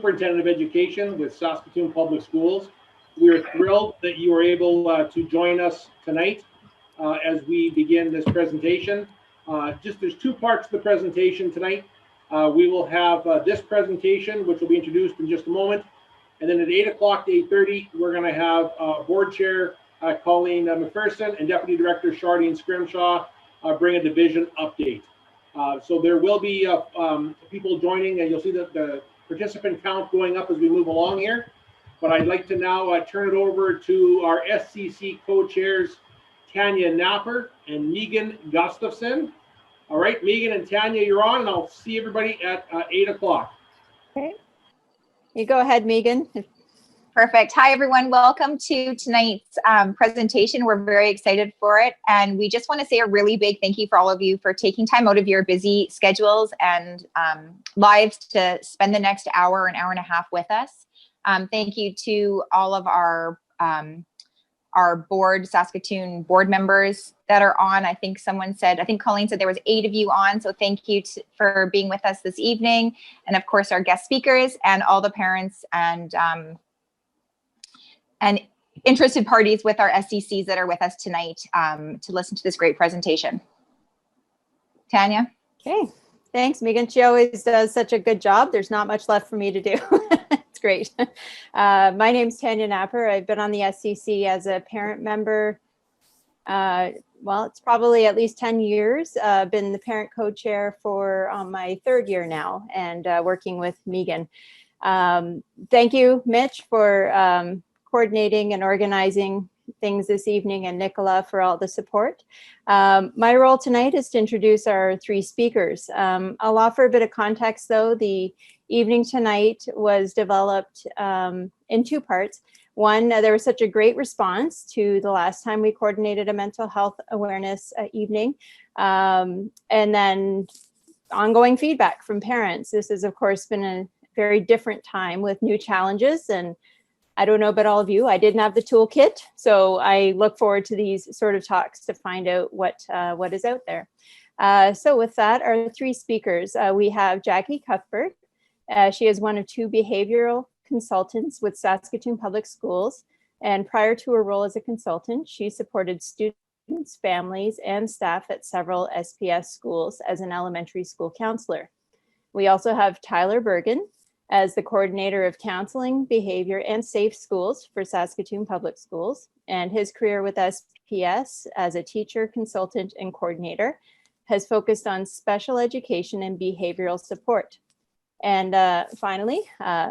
Superintendent of Education with Saskatoon Public Schools. We are thrilled that you are able to join us tonight as we begin this presentation. There's two parts to the presentation tonight. We will have this presentation, which will be introduced in just a moment. And then at 8 o'clock to 8:30, we're going to have Board Chair Colleen McPherson and Deputy Director Shardine Scrimshaw bring a division update. So there will be people joining, and you'll see the participant count going up as we move along here. But I'd like to now turn it over to our SCC co-chairs, Tanya Knapper and Negan Gustafson. All right, Megan and Tanya, you're on, and I'll see everybody at 8 o'clock. Okay. You go ahead, Megan. Perfect. Hi, everyone. Welcome to tonight's presentation. We're very excited for it. And we just want to say a really big thank you for all of you for taking time out of your busy schedules and lives to spend the next hour, an hour and a half with us. Thank you to all of our board, Saskatoon board members that are on. I think Colleen said there was 8 of you on. So thank you for being with us this evening. And of course, our guest speakers and all the parents and interested parties with our SCCs that are with us tonight to listen to this great presentation. Tanya? Okay, thanks, Megan. She always does such a good job. There's not much left for me to do. It's great. My name's Tanya Knapper. I've been on the SCC as a parent member. Well, it's probably at least 10 years. Been the parent co-chair for my 3rd year now and working with Megan. Thank you, Mitch, for coordinating and organizing things this evening, and Nicola for all the support. My role tonight is to introduce our 3 speakers. I'll offer a bit of context though. The evening tonight was developed in 2 parts. One, there was such a great response to the last time we coordinated a mental health awareness evening. And then ongoing feedback from parents. This has of course been a very different time with new challenges, and I don't know about all of you, I didn't have the toolkit, so I look forward to these sort of talks to find out what is out there. So with that, our 3 speakers, we have Jackie Cuthbert. She is one of 2 behavioral consultants with Saskatoon Public Schools, and prior to her role as a consultant, she supported students, families, and staff at several SPS schools as an elementary school counselor. We also have Tyler Bergen as the coordinator of counseling, behavior, and safe schools for Saskatoon Public Schools, and his career with SPS as a teacher, consultant, and coordinator has focused on special education and behavioral support. And finally,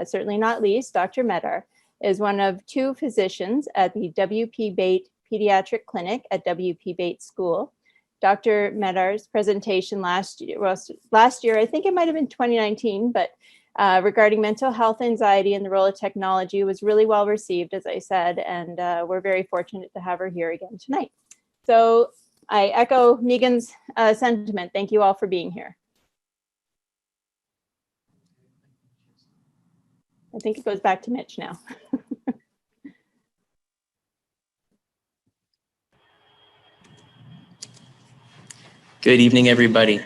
certainly not least, Dr. Mehtrar is one of 2 physicians at the W.P. Bate Pediatric Clinic at W.P. Bate School. Dr. Mehrtar's presentation last year, I think it might have been 2019, but regarding mental health, anxiety, and the role of technology was really well received, as I said, and we're very fortunate to have her here again tonight. So I echo Megan's sentiment. Thank you all for being here. I think it goes back to Mitch now. Good evening, everybody.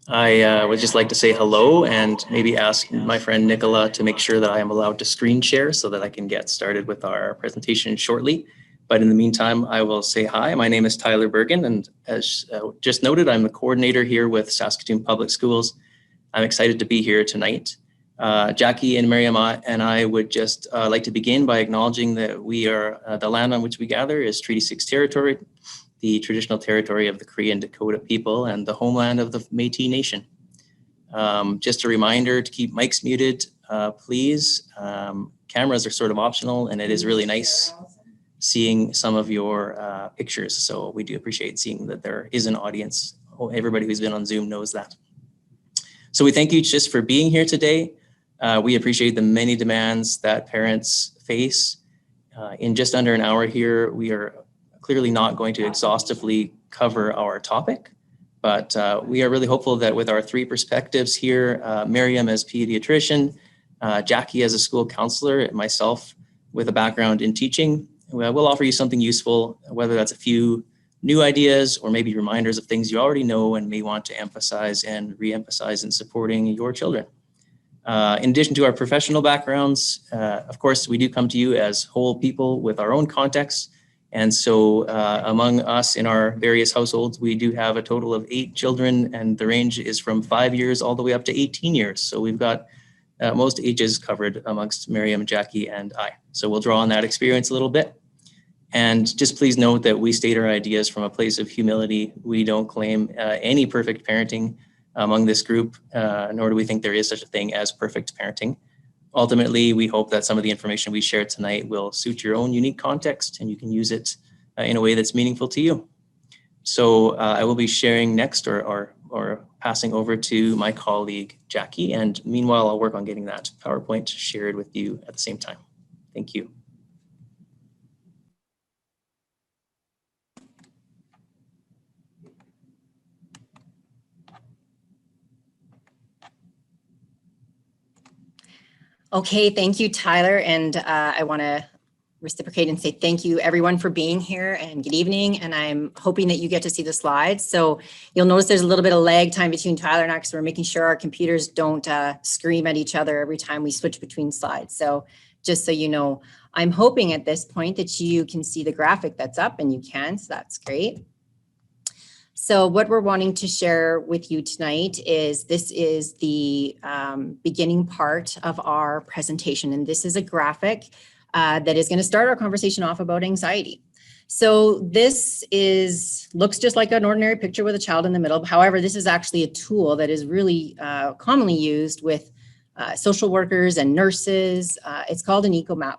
I would just like to say hello and maybe ask my friend Nicola to make sure that I am allowed to screen share so that I can get started with our presentation shortly. But in the meantime, I will say hi. My name is Tyler Bergen, and as just noted, I'm the coordinator here with Saskatoon Public Schools. I'm excited to be here tonight. Jackie and Maryam and I would just like to begin by acknowledging that we are, the land on which we gather is Treaty 6 territory, the traditional territory of the Cree and Dakota people, and the homeland of the Métis Nation. Just a reminder to keep mics muted, please. Cameras are sort of optional, and it is really nice seeing some of your pictures. So we do appreciate seeing that there is an audience. Everybody who's been on Zoom knows that. So we thank you just for being here today. We appreciate the many demands that parents face. In just under an hour here, we are clearly not going to exhaustively cover our topic, but we are really hopeful that with our 3 perspectives here, Maryam as pediatrician, Jackie as a school counselor, and myself with a background in teaching, we'll offer you something useful, whether that's a few new ideas or maybe reminders of things you already know and may want to emphasize and re-emphasize in supporting your children. In addition to our professional backgrounds, of course, we do come to you as whole people with our own contexts. And so among us in our various households, we do have a total of 8 children, and the range is from 5 years all the way up to 18 years. So we've got most ages covered amongst Maryam, Jackie, and I. So we'll draw on that experience a little bit. And just please note that we state our ideas from a place of humility. We don't claim any perfect parenting among this group, nor do we think there is such a thing as perfect parenting. Ultimately, we hope that some of the information we share tonight will suit your own unique context and you can use it in a way that's meaningful to you. So I will be sharing next or passing over to my colleague, Jackie. And meanwhile, I'll work on getting that PowerPoint shared with you at the same time. Thank you. Okay, thank you, Tyler. And I want to reciprocate and say thank you everyone for being here and good evening. And I'm hoping that you get to see the slides. So you'll notice there's a little bit of lag time between Tyler and I because we're making sure our computers don't scream at each other every time we switch between slides. So just so you know, I'm hoping at this point that you can see the graphic that's up, and you can, so that's great. So what we're wanting to share with you tonight is this is the beginning part of our presentation. And this is a graphic that is going to start our conversation off about anxiety. So this looks just like an ordinary picture with a child in the middle. However, this is actually a tool that is really commonly used with social workers and nurses. It's called an Ecomap.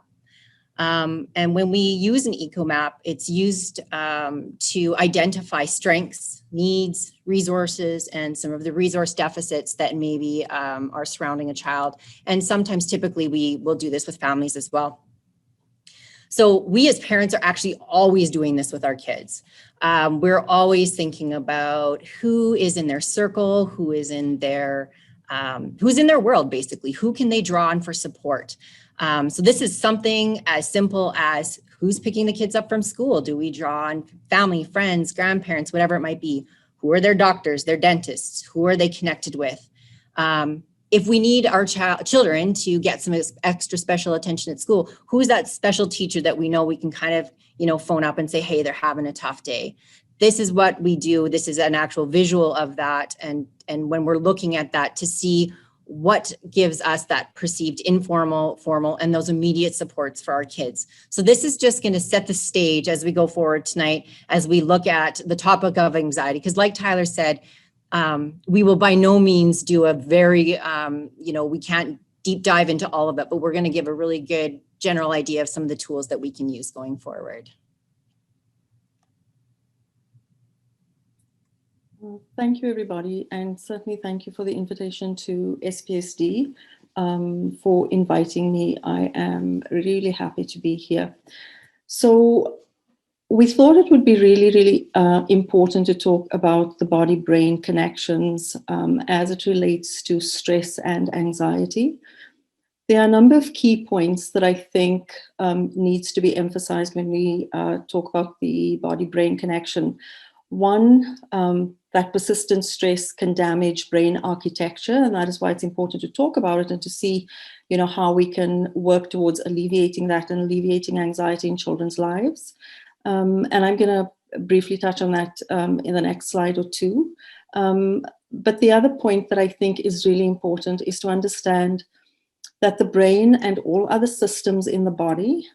And when we use an Ecomap, it's used to identify strengths, needs, resources, and some of the resource deficits that maybe are surrounding a child. And sometimes, typically, we will do this with families as well. So we as parents are actually always doing this with our kids. We're always thinking about who is in their circle, who's in their world, basically. Who can they draw on for support? So this is something as simple as who's picking the kids up from school? Do we draw on family, friends, grandparents, whatever it might be? Who are their doctors, their dentists? Who are they connected with? If we need our children to get some extra special attention at school, who's that special teacher that we know we can kind of, phone up and say, hey, they're having a tough day. This is what we do. This is an actual visual of that. And when we're looking at that to see what gives us that perceived informal, formal, and those immediate supports for our kids. So this is just going to set the stage as we go forward tonight, as we look at the topic of anxiety. Because like Tyler said, we will by no means do a very, we can't deep dive into all of it, but we're going to give a really good general idea of some of the tools that we can use going forward. Well, thank you, everybody, and certainly thank you for the invitation to SPSD, for inviting me. I am really happy to be here. So we thought it would be really, really important to talk about the body-brain connections as it relates to stress and anxiety. There are a number of key points that I think needs to be emphasized when we talk about the body-brain connection. One, that persistent stress can damage brain architecture, and that is why it's important to talk about it and to see, how we can work towards alleviating that and alleviating anxiety in children's lives. And I'm going to briefly touch on that in the next slide or two. But the other point that I think is really important is to understand that the brain and all other systems in the body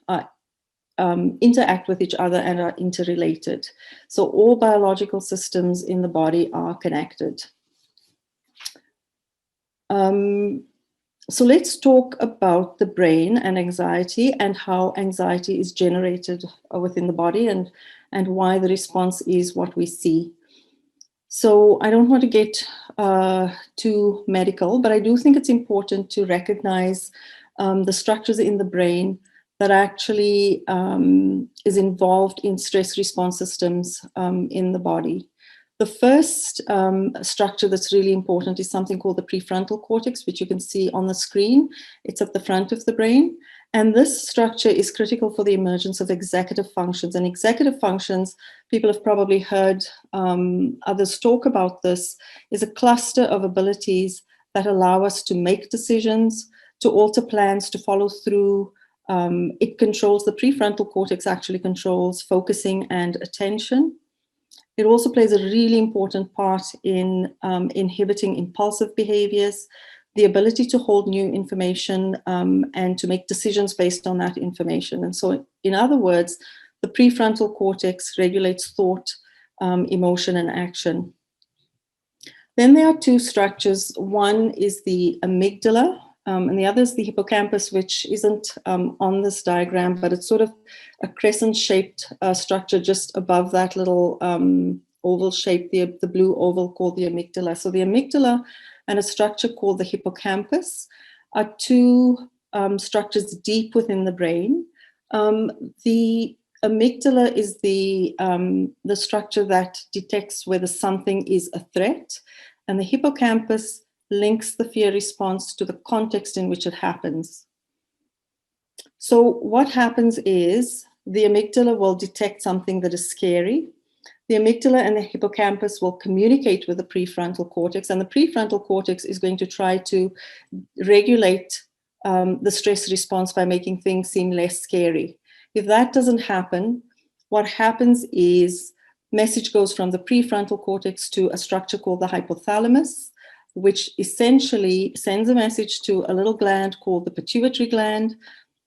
interact with each other and are interrelated. So all biological systems in the body are connected. So let's talk about the brain and anxiety and how anxiety is generated within the body and why the response is what we see. So I don't want to get too medical, but I do think it's important to recognize the structures in the brain that actually is involved in stress response systems in the body. The first structure that's really important is something called the prefrontal cortex, which you can see on the screen. It's at the front of the brain. And this structure is critical for the emergence of executive functions. And executive functions, people have probably heard others talk about this, is a cluster of abilities that allow us to make decisions, to alter plans, to follow through. It controls, the prefrontal cortex actually controls focusing and attention. It also plays a really important part in inhibiting impulsive behaviors, the ability to hold new information and to make decisions based on that information. And so, in other words, the prefrontal cortex regulates thought, emotion, and action. Then there are two structures. One is the amygdala, and the other is the hippocampus, which isn't on this diagram, but it's sort of a crescent-shaped structure just above that little oval shape, the blue oval called the amygdala. So the amygdala and a structure called the hippocampus are two structures deep within the brain. The amygdala is the structure that detects whether something is a threat, and the hippocampus links the fear response to the context in which it happens. So what happens is the amygdala will detect something that is scary. The amygdala and the hippocampus will communicate with the prefrontal cortex, and the prefrontal cortex is going to try to regulate the stress response by making things seem less scary. If that doesn't happen, what happens is message goes from the prefrontal cortex to a structure called the hypothalamus, which essentially sends a message to a little gland called the pituitary gland.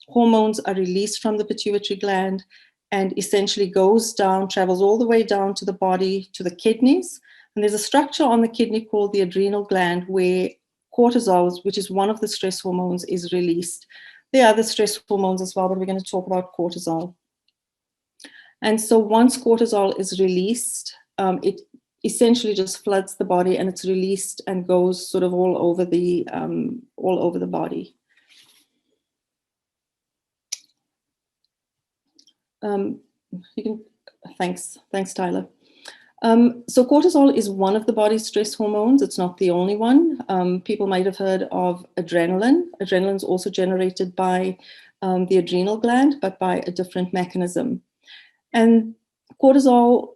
Hormones are released from the pituitary gland and essentially goes down, travels all the way down to the body, to the kidneys. And there's a structure on the kidney called the adrenal gland where cortisol, which is one of the stress hormones, is released. There are other stress hormones as well, but we're going to talk about cortisol. And so once cortisol is released, it essentially just floods the body, and it's released and goes sort of all over the body. Thanks, Tyler. So cortisol is one of the body's stress hormones. It's not the only one. People might have heard of adrenaline. Adrenaline is also generated by the adrenal gland, but by a different mechanism. And cortisol,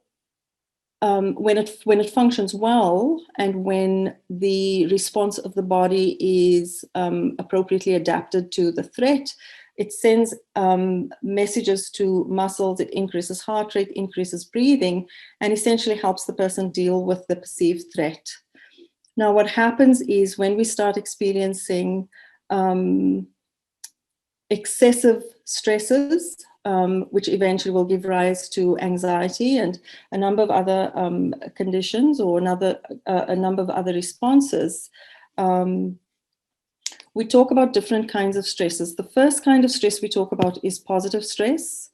when it functions well, and when the response of the body is appropriately adapted to the threat, it sends messages to muscles, it increases heart rate, increases breathing, and essentially helps the person deal with the perceived threat. Now, what happens is when we start experiencing excessive stresses, which eventually will give rise to anxiety and a number of other conditions, or a number of other responses, we talk about different kinds of stresses. The first kind of stress we talk about is positive stress.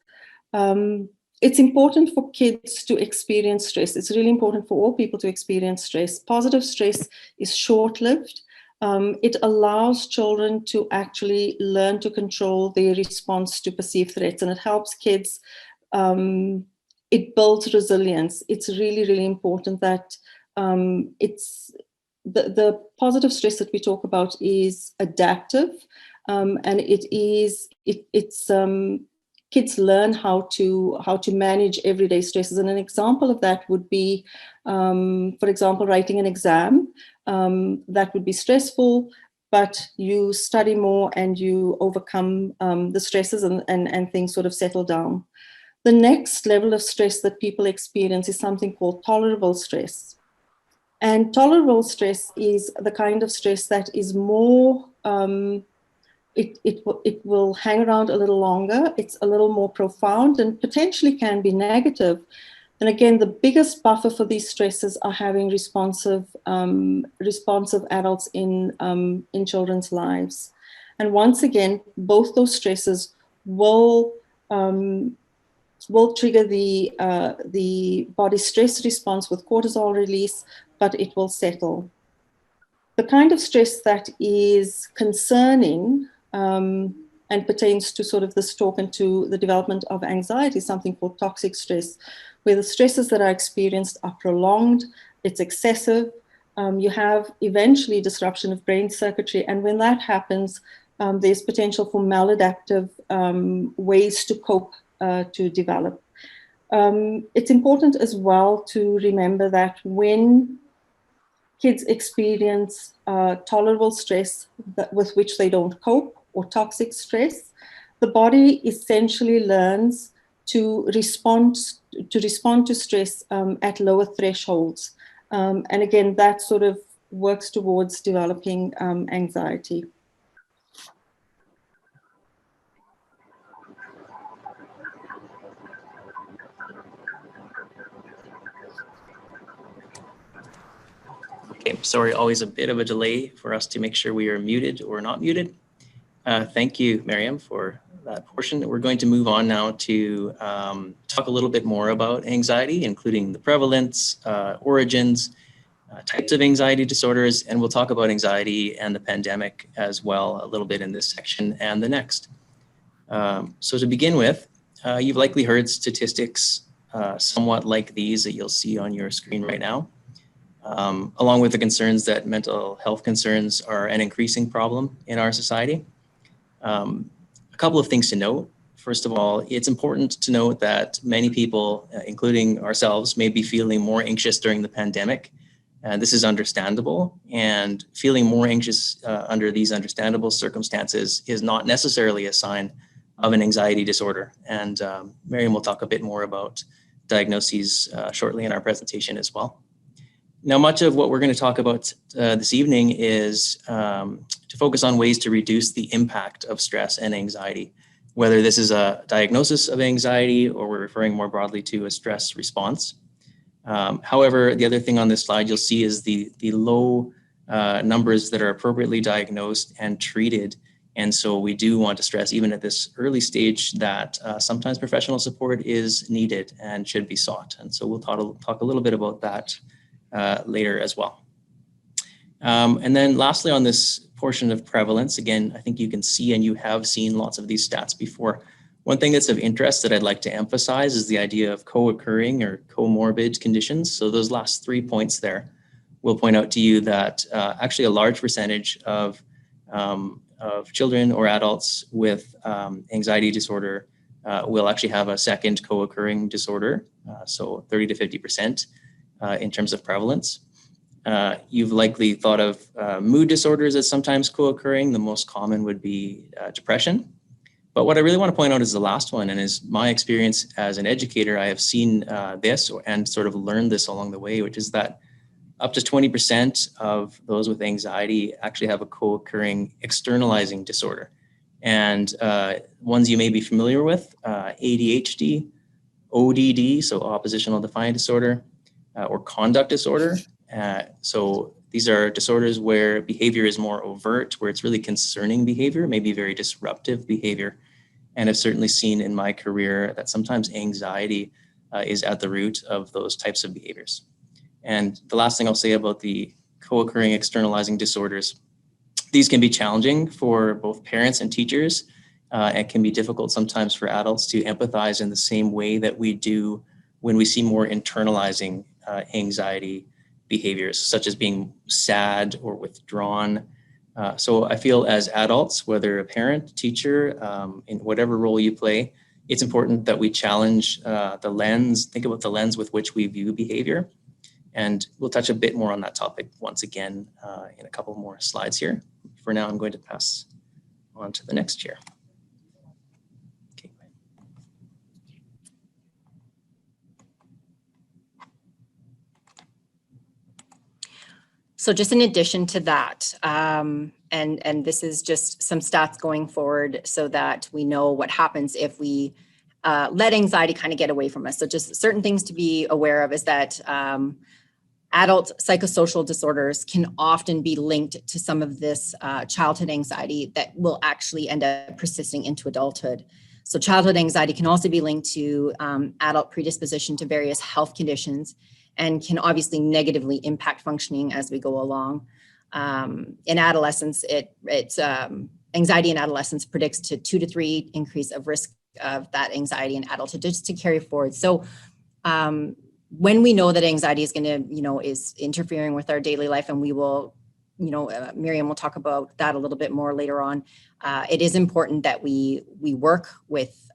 It's important for kids to experience stress. It's really important for all people to experience stress. Positive stress is short-lived. It allows children to actually learn to control their response to perceived threats, and it helps kids. It builds resilience. It's really, really important that the positive stress that we talk about is adaptive, and kids learn how to manage everyday stresses. And an example of that would be, for example, writing an exam. That would be stressful, but you study more and you overcome the stresses, and things sort of settle down. The next level of stress that people experience is something called tolerable stress. And tolerable stress is the kind of stress that is more, it will hang around a little longer. It's a little more profound and potentially can be negative. And again, the biggest buffer for these stresses are having responsive adults in children's lives. And once again, both those stresses will trigger the body's stress response with cortisol release, but it will settle. The kind of stress that is concerning and pertains to sort of this talk and to the development of anxiety is something called toxic stress, where the stresses that are experienced are prolonged, it's excessive, you have eventually disruption of brain circuitry, and when that happens, there's potential for maladaptive ways to cope to develop. It's important as well to remember that when kids experience tolerable stress with which they don't cope, or toxic stress, the body essentially learns to respond to stress at lower thresholds. And again, that sort of works towards developing anxiety. Okay, sorry, always a bit of a delay for us to make sure we are muted or not muted. Thank you, Maryam, for that portion. We're going to move on now to talk a little bit more about anxiety, including the prevalence, origins, types of anxiety disorders, and we'll talk about anxiety and the pandemic as well a little bit in this section and the next. So to begin with, you've likely heard statistics somewhat like these that you'll see on your screen right now. Along with the concerns that mental health concerns are an increasing problem in our society. A couple of things to note. First of all, it's important to note that many people, including ourselves, may be feeling more anxious during the pandemic. This is understandable, and feeling more anxious under these understandable circumstances is not necessarily a sign of an anxiety disorder. And Maryam will talk a bit more about diagnoses shortly in our presentation as well. Now, much of what we're going to talk about this evening is to focus on ways to reduce the impact of stress and anxiety, whether this is a diagnosis of anxiety or we're referring more broadly to a stress response. However, the other thing on this slide you'll see is the low numbers that are appropriately diagnosed and treated. And so we do want to stress, even at this early stage, that sometimes professional support is needed and should be sought. And so we'll talk a little bit about that later as well. And then lastly, on this portion of prevalence, again, I think you can see and you have seen lots of these stats before. One thing that's of interest that I'd like to emphasize is the idea of co-occurring or comorbid conditions. So those last 3 points there will point out to you that actually a large percentage of children or adults with anxiety disorder will actually have a second co-occurring disorder, so 30 to 50% in terms of prevalence. You've likely thought of mood disorders as sometimes co-occurring. The most common would be depression. But what I really want to point out is the last one, and is my experience as an educator. I have seen this and sort of learned this along the way, which is that up to 20% of those with anxiety actually have a co-occurring externalizing disorder. And ones you may be familiar with, ADHD, ODD, so oppositional defiant disorder, or conduct disorder. So these are disorders where behavior is more overt, where it's really concerning behavior, maybe very disruptive behavior. And I've certainly seen in my career that sometimes anxiety is at the root of those types of behaviors. And the last thing I'll say about the co-occurring externalizing disorders, these can be challenging for both parents and teachers. It can be difficult sometimes for adults to empathize in the same way that we do when we see more internalizing anxiety behaviors, such as being sad or withdrawn. So I feel as adults, whether a parent, teacher, in whatever role you play, it's important that we challenge the lens, think about the lens with which we view behavior. And we'll touch a bit more on that topic once again in a couple more slides here. For now, I'm going to pass on to the next chair. Okay. So just in addition to that, and this is just some stats going forward so that we know what happens if we let anxiety kind of get away from us. So just certain things to be aware of is that adult psychosocial disorders can often be linked to some of this childhood anxiety that will actually end up persisting into adulthood. So childhood anxiety can also be linked to adult predisposition to various health conditions and can obviously negatively impact functioning as we go along. In adolescence, it's anxiety in adolescence predicts to 2 to 3 increase of risk of that anxiety in adulthood, just to carry forward. So when we know that anxiety is going to, is interfering with our daily life, and we will, Maryam will talk about that a little bit more later on. It is important that we work with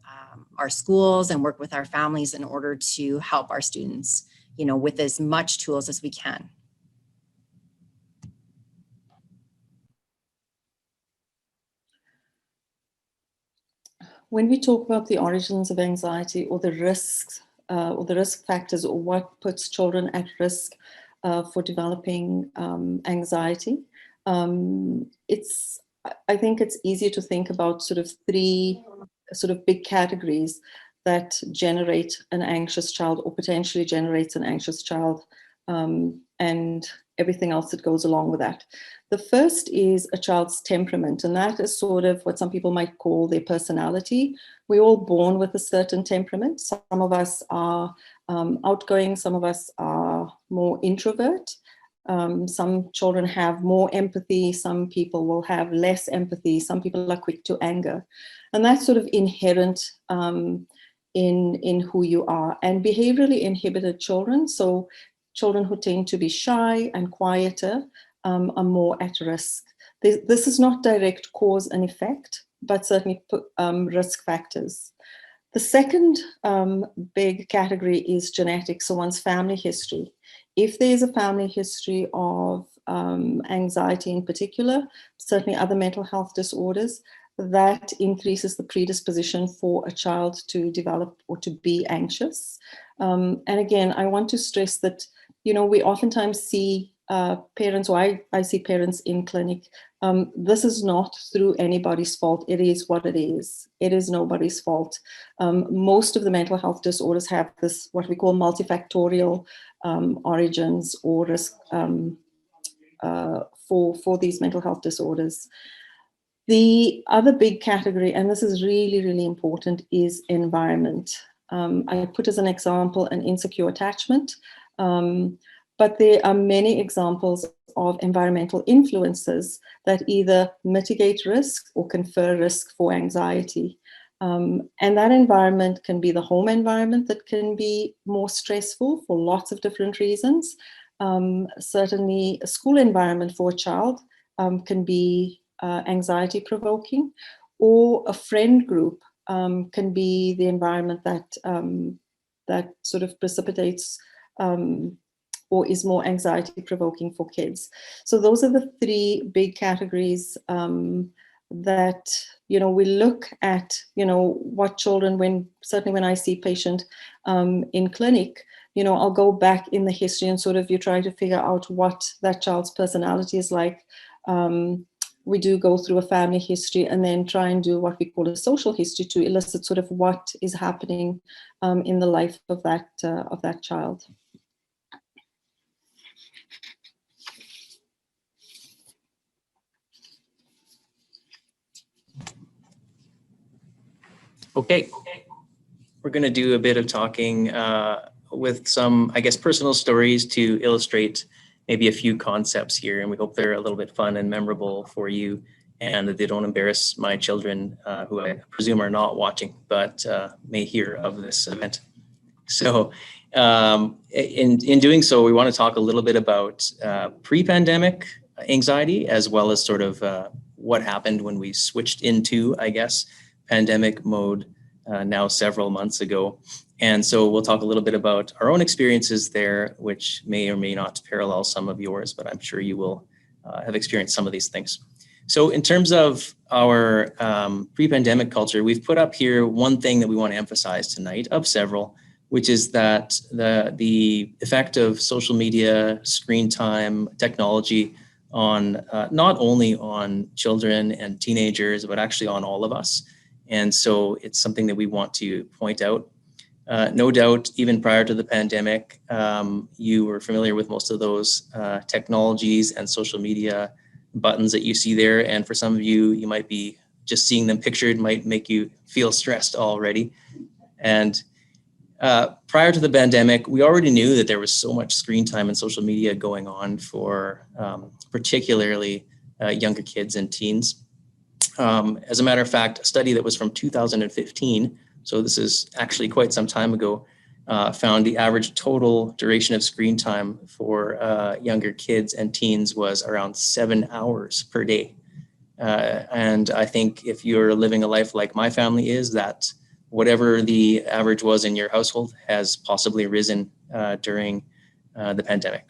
our schools and work with our families in order to help our students, with as much tools as we can. when we talk about the origins of anxiety or the risks or the risk factors or what puts children at risk for developing anxiety, I think it's easier to think about sort of three sort of big categories that generate an anxious child or potentially generates an anxious child, and everything else that goes along with that. The first is a child's temperament, and that is sort of what some people might call their personality. We're all born with a certain temperament. Some of us are outgoing, some of us are more introvert. Some children have more empathy, some people will have less empathy, some people are quick to anger. And that's sort of inherent in who you are. And behaviorally inhibited children, so children who tend to be shy and quieter, are more at risk. This is not direct cause and effect, but certainly risk factors. The second big category is genetics, so one's family history. If there's a family history of anxiety in particular, certainly other mental health disorders, that increases the predisposition for a child to develop or to be anxious. And again, I want to stress that, you know, we oftentimes see parents, or I see parents in clinic. This is not through anybody's fault. It is what it is. It is nobody's fault. Most of the mental health disorders have this, what we call multifactorial origins or risk for these mental health disorders. The other big category, and this is really, really important, is environment. I put as an example an insecure attachment, but there are many examples of environmental influences that either mitigate risk or confer risk for anxiety. And that environment can be the home environment that can be more stressful for lots of different reasons. Certainly a school environment for a child can be anxiety provoking, or a friend group can be the environment that sort of precipitates or is more anxiety provoking for kids. So those are the three big categories that, you know, we look at, you know, what children, certainly when I see patient in clinic, you know, I'll go back in the history and sort of you try to figure out what that child's personality is like. We do go through a family history and then try and do what we call a social history to elicit sort of what is happening in the life of that child. Okay, we're going to do a bit of talking with some, I guess, personal stories to illustrate maybe a few concepts here, and we hope they're a little bit fun and memorable for you, and that they don't embarrass my children, who I presume are not watching, but may hear of this event. So in doing so, we want to talk a little bit about pre-pandemic anxiety, as well as sort of what happened when we switched into, I guess, pandemic mode now several months ago. And so we'll talk a little bit about our own experiences there, which may or may not parallel some of yours, but I'm sure you will have experienced some of these things. So in terms of our pre-pandemic culture, we've put up here one thing that we want to emphasize tonight of several, which is that the effect of social media, screen time, technology on not only on children and teenagers, but actually on all of us. And so it's something that we want to point out. No doubt, even prior to the pandemic, you were familiar with most of those technologies and social media buttons that you see there. And for some of you, you might be just seeing them pictured might make you feel stressed already. And prior to the pandemic, we already knew that there was so much screen time and social media going on for particularly younger kids and teens. As a matter of fact, a study that was from 2015, so this is actually quite some time ago, found the average total duration of screen time for younger kids and teens was around 7 hours per day. And I think if you're living a life like my family is, that whatever the average was in your household has possibly risen during the pandemic.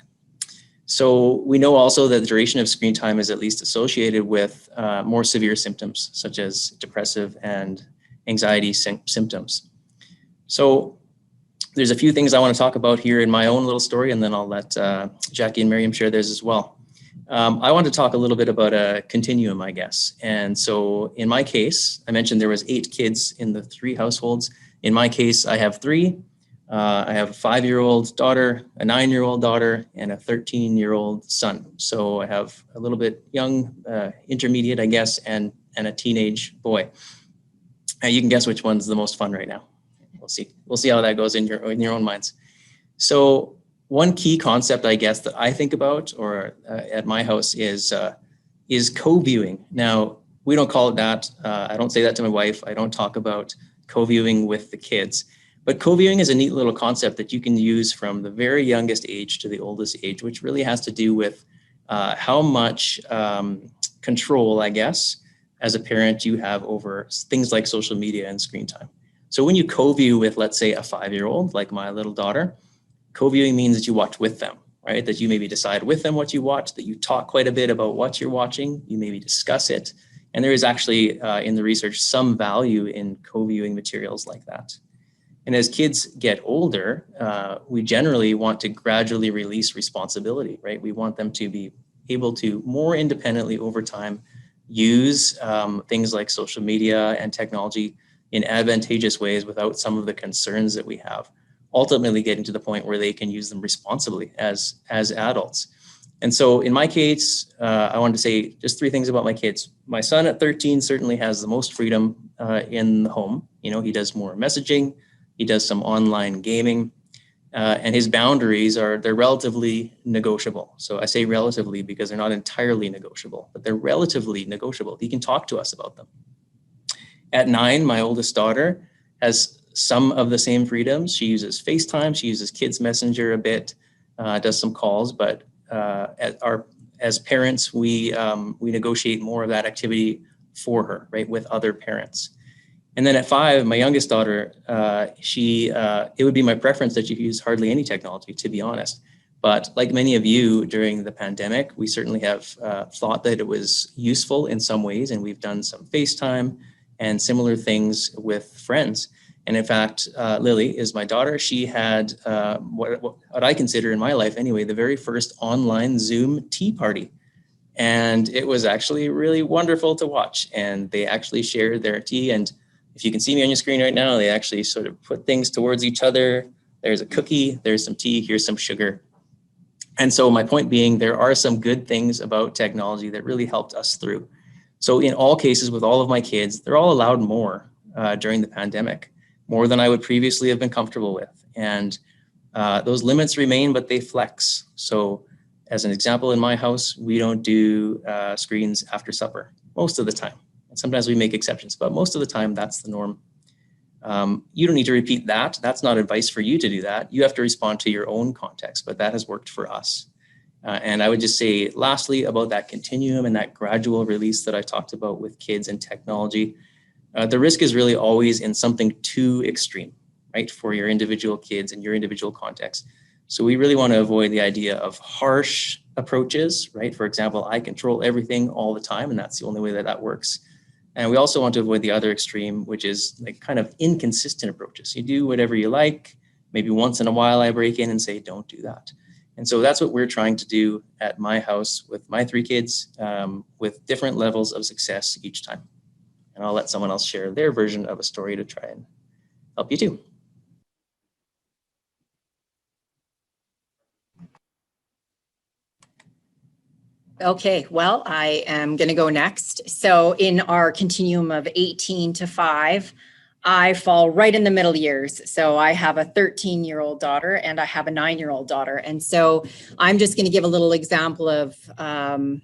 So we know also that the duration of screen time is at least associated with more severe symptoms, such as depressive and anxiety symptoms. So there's a few things I want to talk about here in my own little story, and then I'll let Jackie and Maryam share theirs as well. I want to talk a little bit about a continuum, I guess. And so in my case, I mentioned there was 8 kids in the 3 households. In my case, I have 3. I have a 5-year-old daughter, a 9-year-old daughter, and a 13-year-old son. So I have a little bit young, intermediate, I guess, and a teenage boy. You can guess which one's the most fun right now. We'll see how that goes in your own minds. So one key concept, I guess, that I think about, or at my house, is co-viewing. Now, we don't call it that. I don't say that to my wife. I don't talk about co-viewing with the kids. But co-viewing is a neat little concept that you can use from the very youngest age to the oldest age, which really has to do with how much control, I guess, as a parent you have over things like social media and screen time. So when you co-view with, let's say, a 5-year-old, like my little daughter, co-viewing means that you watch with them, right? That you maybe decide with them what you watch, that you talk quite a bit about what you're watching, you maybe discuss it. And there is actually, in the research, some value in co-viewing materials like that. And as kids get older, we generally want to gradually release responsibility, right? We want them to be able to more independently over time use things like social media and technology in advantageous ways without some of the concerns that we have, ultimately getting to the point where they can use them responsibly as adults. And so in my case, I wanted to say just 3 things about my kids. My son at 13 certainly has the most freedom in the home. You know, he does more messaging, he does some online gaming, and his boundaries they're relatively negotiable. So I say relatively because they're not entirely negotiable, but they're relatively negotiable. He can talk to us about them. At 9, my oldest daughter has some of the same freedoms. She uses FaceTime, she uses Kids Messenger a bit, does some calls, but as parents, we negotiate more of that activity for her, right, with other parents. And then at 5, my youngest daughter, it would be my preference that she use hardly any technology, to be honest. But like many of you during the pandemic, we certainly have thought that it was useful in some ways, and we've done some FaceTime and similar things with friends. And in fact, Lily is my daughter. She had what I consider in my life anyway, the very first online Zoom tea party. And it was actually really wonderful to watch. And they actually shared their tea. And if you can see me on your screen right now, they actually sort of put things towards each other. There's a cookie, there's some tea, here's some sugar. And so my point being, there are some good things about technology that really helped us through. So in all cases with all of my kids, they're all allowed more during the pandemic, more than I would previously have been comfortable with. And those limits remain, but they flex. So as an example, in my house, we don't do screens after supper most of the time. And sometimes we make exceptions, but most of the time that's the norm. You don't need to repeat that. That's not advice for you to do that. You have to respond to your own context, but that has worked for us. And I would just say, lastly, about that continuum and that gradual release that I talked about with kids and technology, the risk is really always in something too extreme, right, for your individual kids and your individual context. So we really want to avoid the idea of harsh approaches, right? For example, I control everything all the time, and that's the only way that that works. And we also want to avoid the other extreme, which is like kind of inconsistent approaches. You do whatever you like. Maybe once in a while I break in and say, don't do that. And so that's what we're trying to do at my house with my 3 kids, with different levels of success each time. And I'll let someone else share their version of a story to try and help you too. Okay, well, I am going to go next. So in our continuum of 18 to 5, I fall right in the middle years. So I have a 13-year-old daughter and I have a 9-year-old daughter. And so I'm just going to give a little example of, I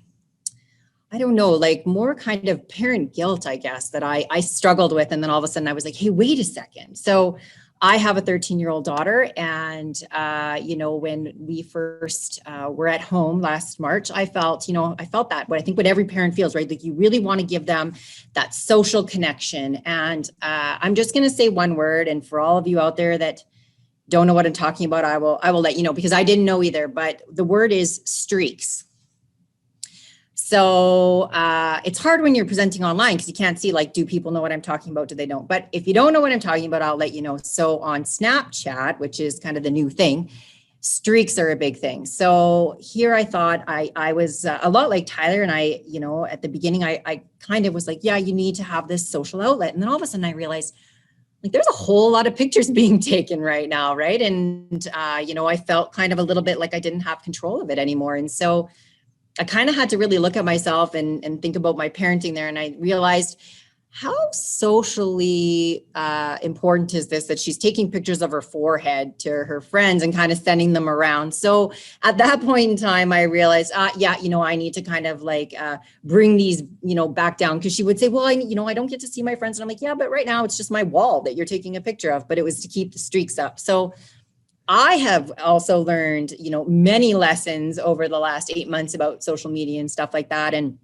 don't know, like more kind of parent guilt, I guess, that I struggled with. And then all of a sudden I was like, hey, wait a second. So I have a 13-year-old daughter. And, when we first were at home last March, I felt that, what I think what every parent feels, right? Like you really want to give them that social connection. And I'm just going to say one word. And for all of you out there that don't know what I'm talking about, I will let you know, because I didn't know either. But the word is streaks. So it's hard when you're presenting online because you can't see, like, do people know what I'm talking about? Do they don't? But if you don't know what I'm talking about, I'll let you know. So on Snapchat, which is kind of the new thing, streaks are a big thing. So here I thought I was a lot like Tyler, and I, you know, at the beginning, I kind of was like, yeah, you need to have this social outlet. And then all of a sudden I realized, like, there's a whole lot of pictures being taken right now, right? And, you know, I felt kind of a little bit like I didn't have control of it anymore. And so I kind of had to really look at myself and think about my parenting there. And I realized, how socially important is this, that she's taking pictures of her forehead to her friends and kind of sending them around? So at that point in time, I realized, yeah, you know, I need to kind of like bring these, you know, back down. Because she would say, well, you know, I don't get to see my friends. And I'm like, yeah, but right now it's just my wall that you're taking a picture of. But it was to keep the streaks up. So I have also learned, you know, many lessons over the last 8 months about social media and stuff like that. And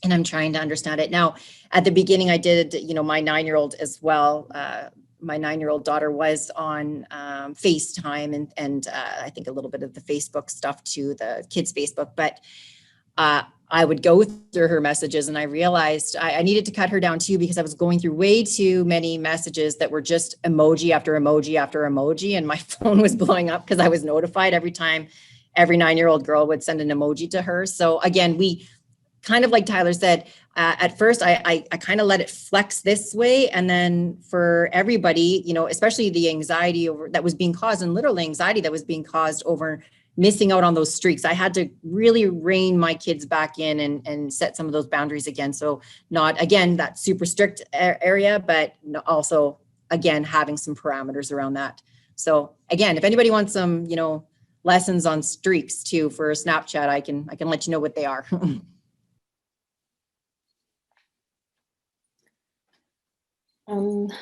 I'm trying to understand it. Now, at the beginning, I did, you know, my 9-year-old as well. My 9-year-old daughter was on FaceTime and I think a little bit of the Facebook stuff too, the kids' Facebook. But I would go through her messages and I realized I needed to cut her down too, because I was going through way too many messages that were just emoji after emoji after emoji. And my phone was blowing up because I was notified every time every 9-year-old girl would send an emoji to her. So again, we kind of, like Tyler said, at first, I kind of let it flex this way. And then for everybody, you know, especially the anxiety that was being caused, and literal anxiety that was being caused over missing out on those streaks, I had to really rein my kids back in and set some of those boundaries again. So not, again, that super strict area, but also, again, having some parameters around that. So again, if anybody wants some, you know, lessons on streaks too for Snapchat, I can let you know what they are.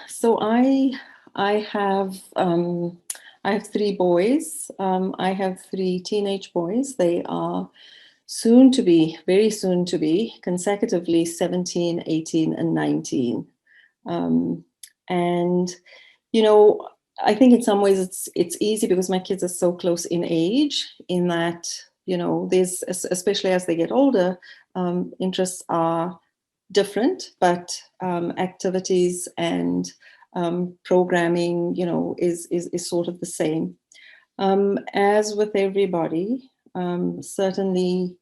So I have 3 boys. I have 3 teenage boys. They are very soon to be, consecutively 17, 18, and 19. And, you know, I think in some ways it's easy because my kids are so close in age, in that, you know, there's, especially as they get older, interests are different, but activities and programming, you know, is sort of the same. As with everybody, certainly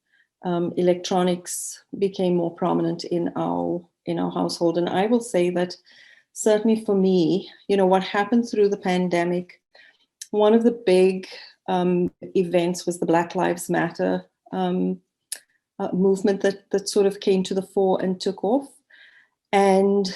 electronics became more prominent in our household. And I will say that certainly for me, you know, what happened through the pandemic, one of the big events was the Black Lives Matter movement that sort of came to the fore and took off. And,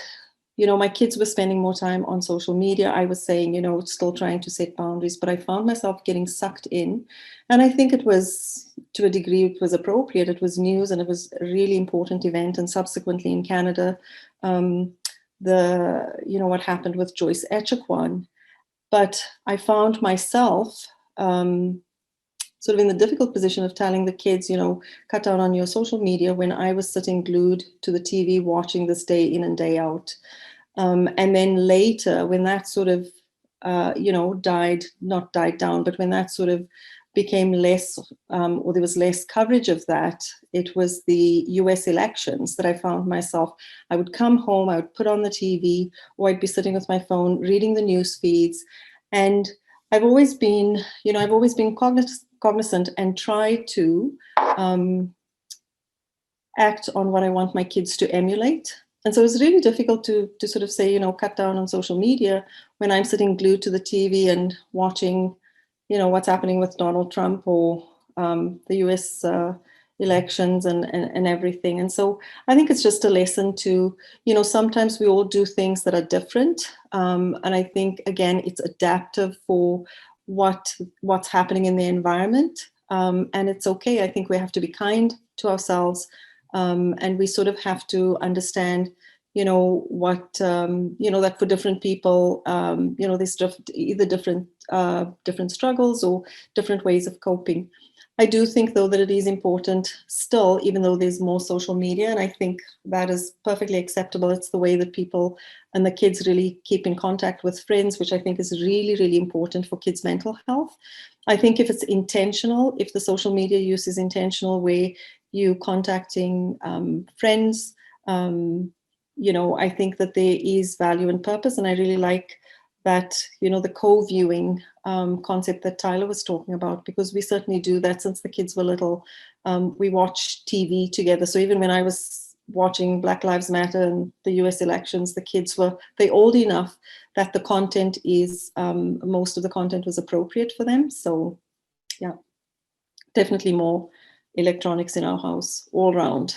you know, my kids were spending more time on social media. I was saying, you know, still trying to set boundaries, but I found myself getting sucked in. And I think it was, to a degree, it was appropriate. It was news and it was a really important event. And subsequently in Canada, you know, what happened with Joyce Echaquan. But I found myself sort of in the difficult position of telling the kids, you know, cut down on your social media, when I was sitting glued to the TV watching this day in and day out. And then later, when that sort of, you know, not died down, but when that sort of became less, or there was less coverage of that, it was the US elections that I found myself, I would come home, I would put on the TV, or I'd be sitting with my phone, reading the news feeds. And I've always been, you know, cognizant and try to act on what I want my kids to emulate. And so it's really difficult to sort of say, you know, cut down on social media when I'm sitting glued to the TV and watching, you know, what's happening with Donald Trump or the US elections and everything. And so I think it's just a lesson to, you know, sometimes we all do things that are different. And I think, again, it's adaptive for what's happening in the environment. And it's okay. I think we have to be kind to ourselves. And we sort of have to understand, you know, what, you know, that for different people, you know, there's either different struggles or different ways of coping. I do think, though, that it is important still, even though there's more social media, and I think that is perfectly acceptable. It's the way that people and the kids really keep in contact with friends, which I think is really, really important for kids' mental health. I think if it's intentional, if the social media use is intentional, where you contacting friends. I think that there is value and purpose, and I really like that, the co-viewing concept that Tyler was talking about, because we certainly do that since the kids were little. We watch TV together. So even when I was watching Black Lives Matter and the US elections, the kids they're old enough that the content is, most of the content was appropriate for them. So yeah, definitely more electronics in our house all round.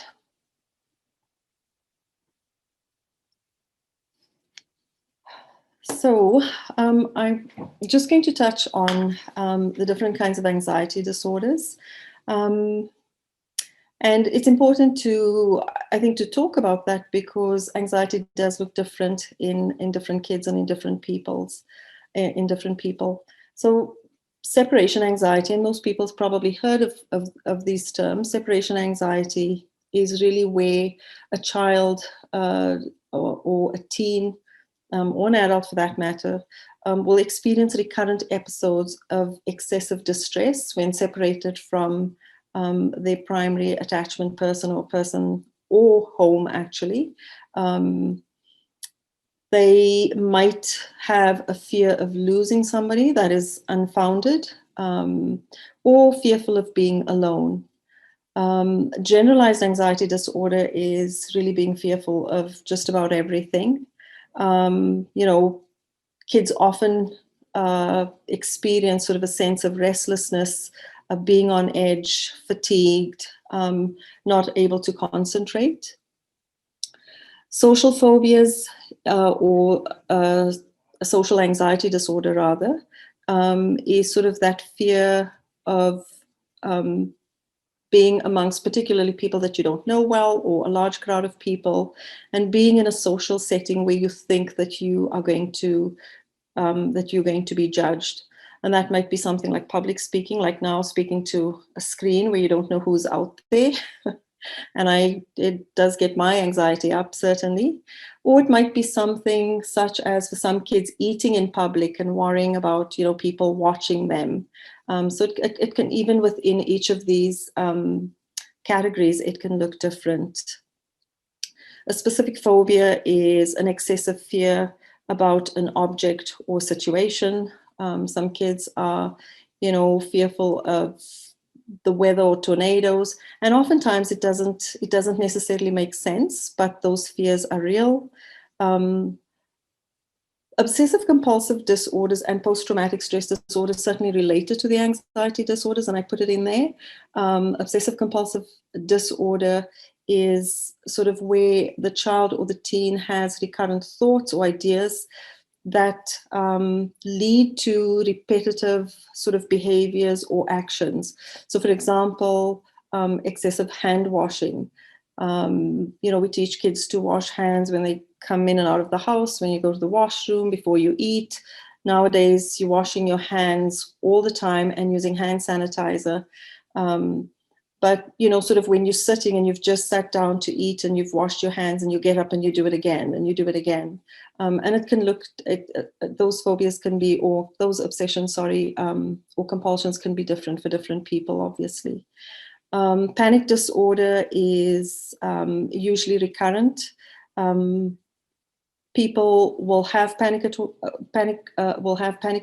So I'm just going to touch on the different kinds of anxiety disorders. And it's important I think, to talk about that, because anxiety does look different in different kids and in different people. So separation anxiety, and most people's probably heard of these terms. Separation anxiety is really where a child or a teen, or an adult for that matter, will experience recurrent episodes of excessive distress when separated from their primary attachment person or home, actually. They might have a fear of losing somebody that is unfounded, or fearful of being alone. Generalized anxiety disorder is really being fearful of just about everything. Kids often experience sort of a sense of restlessness, of being on edge, fatigued, not able to concentrate. Social phobias, or a social anxiety disorder rather, is sort of that fear of being amongst particularly people that you don't know well, or a large crowd of people, and being in a social setting where you think that you are going to you're going to be judged. And that might be something like public speaking, like now speaking to a screen where you don't know who's out there. And it does get my anxiety up, certainly. Or it might be something such as, for some kids, eating in public and worrying about, people watching them. So it can, even within each of these categories, it can look different. A specific phobia is an excessive fear about an object or situation. Some kids are, fearful of the weather or tornadoes, and oftentimes it doesn't necessarily make sense, but those fears are real. Obsessive-compulsive disorders and post-traumatic stress disorders certainly related to the anxiety disorders, and I put it in there. Obsessive-compulsive disorder is sort of where the child or the teen has recurrent thoughts or ideas that lead to repetitive sort of behaviors or actions. So, for example, excessive hand washing. We teach kids to wash hands when they come in and out of the house, when you go to the washroom, before you eat. Nowadays, you're washing your hands all the time and using hand sanitizer. But, sort of when you're sitting and you've just sat down to eat and you've washed your hands, and you get up and you do it again and you do it again. And it can look, those phobias can be, or those obsessions, or compulsions can be different for different people, obviously. Panic disorder is usually recurrent. People will have panic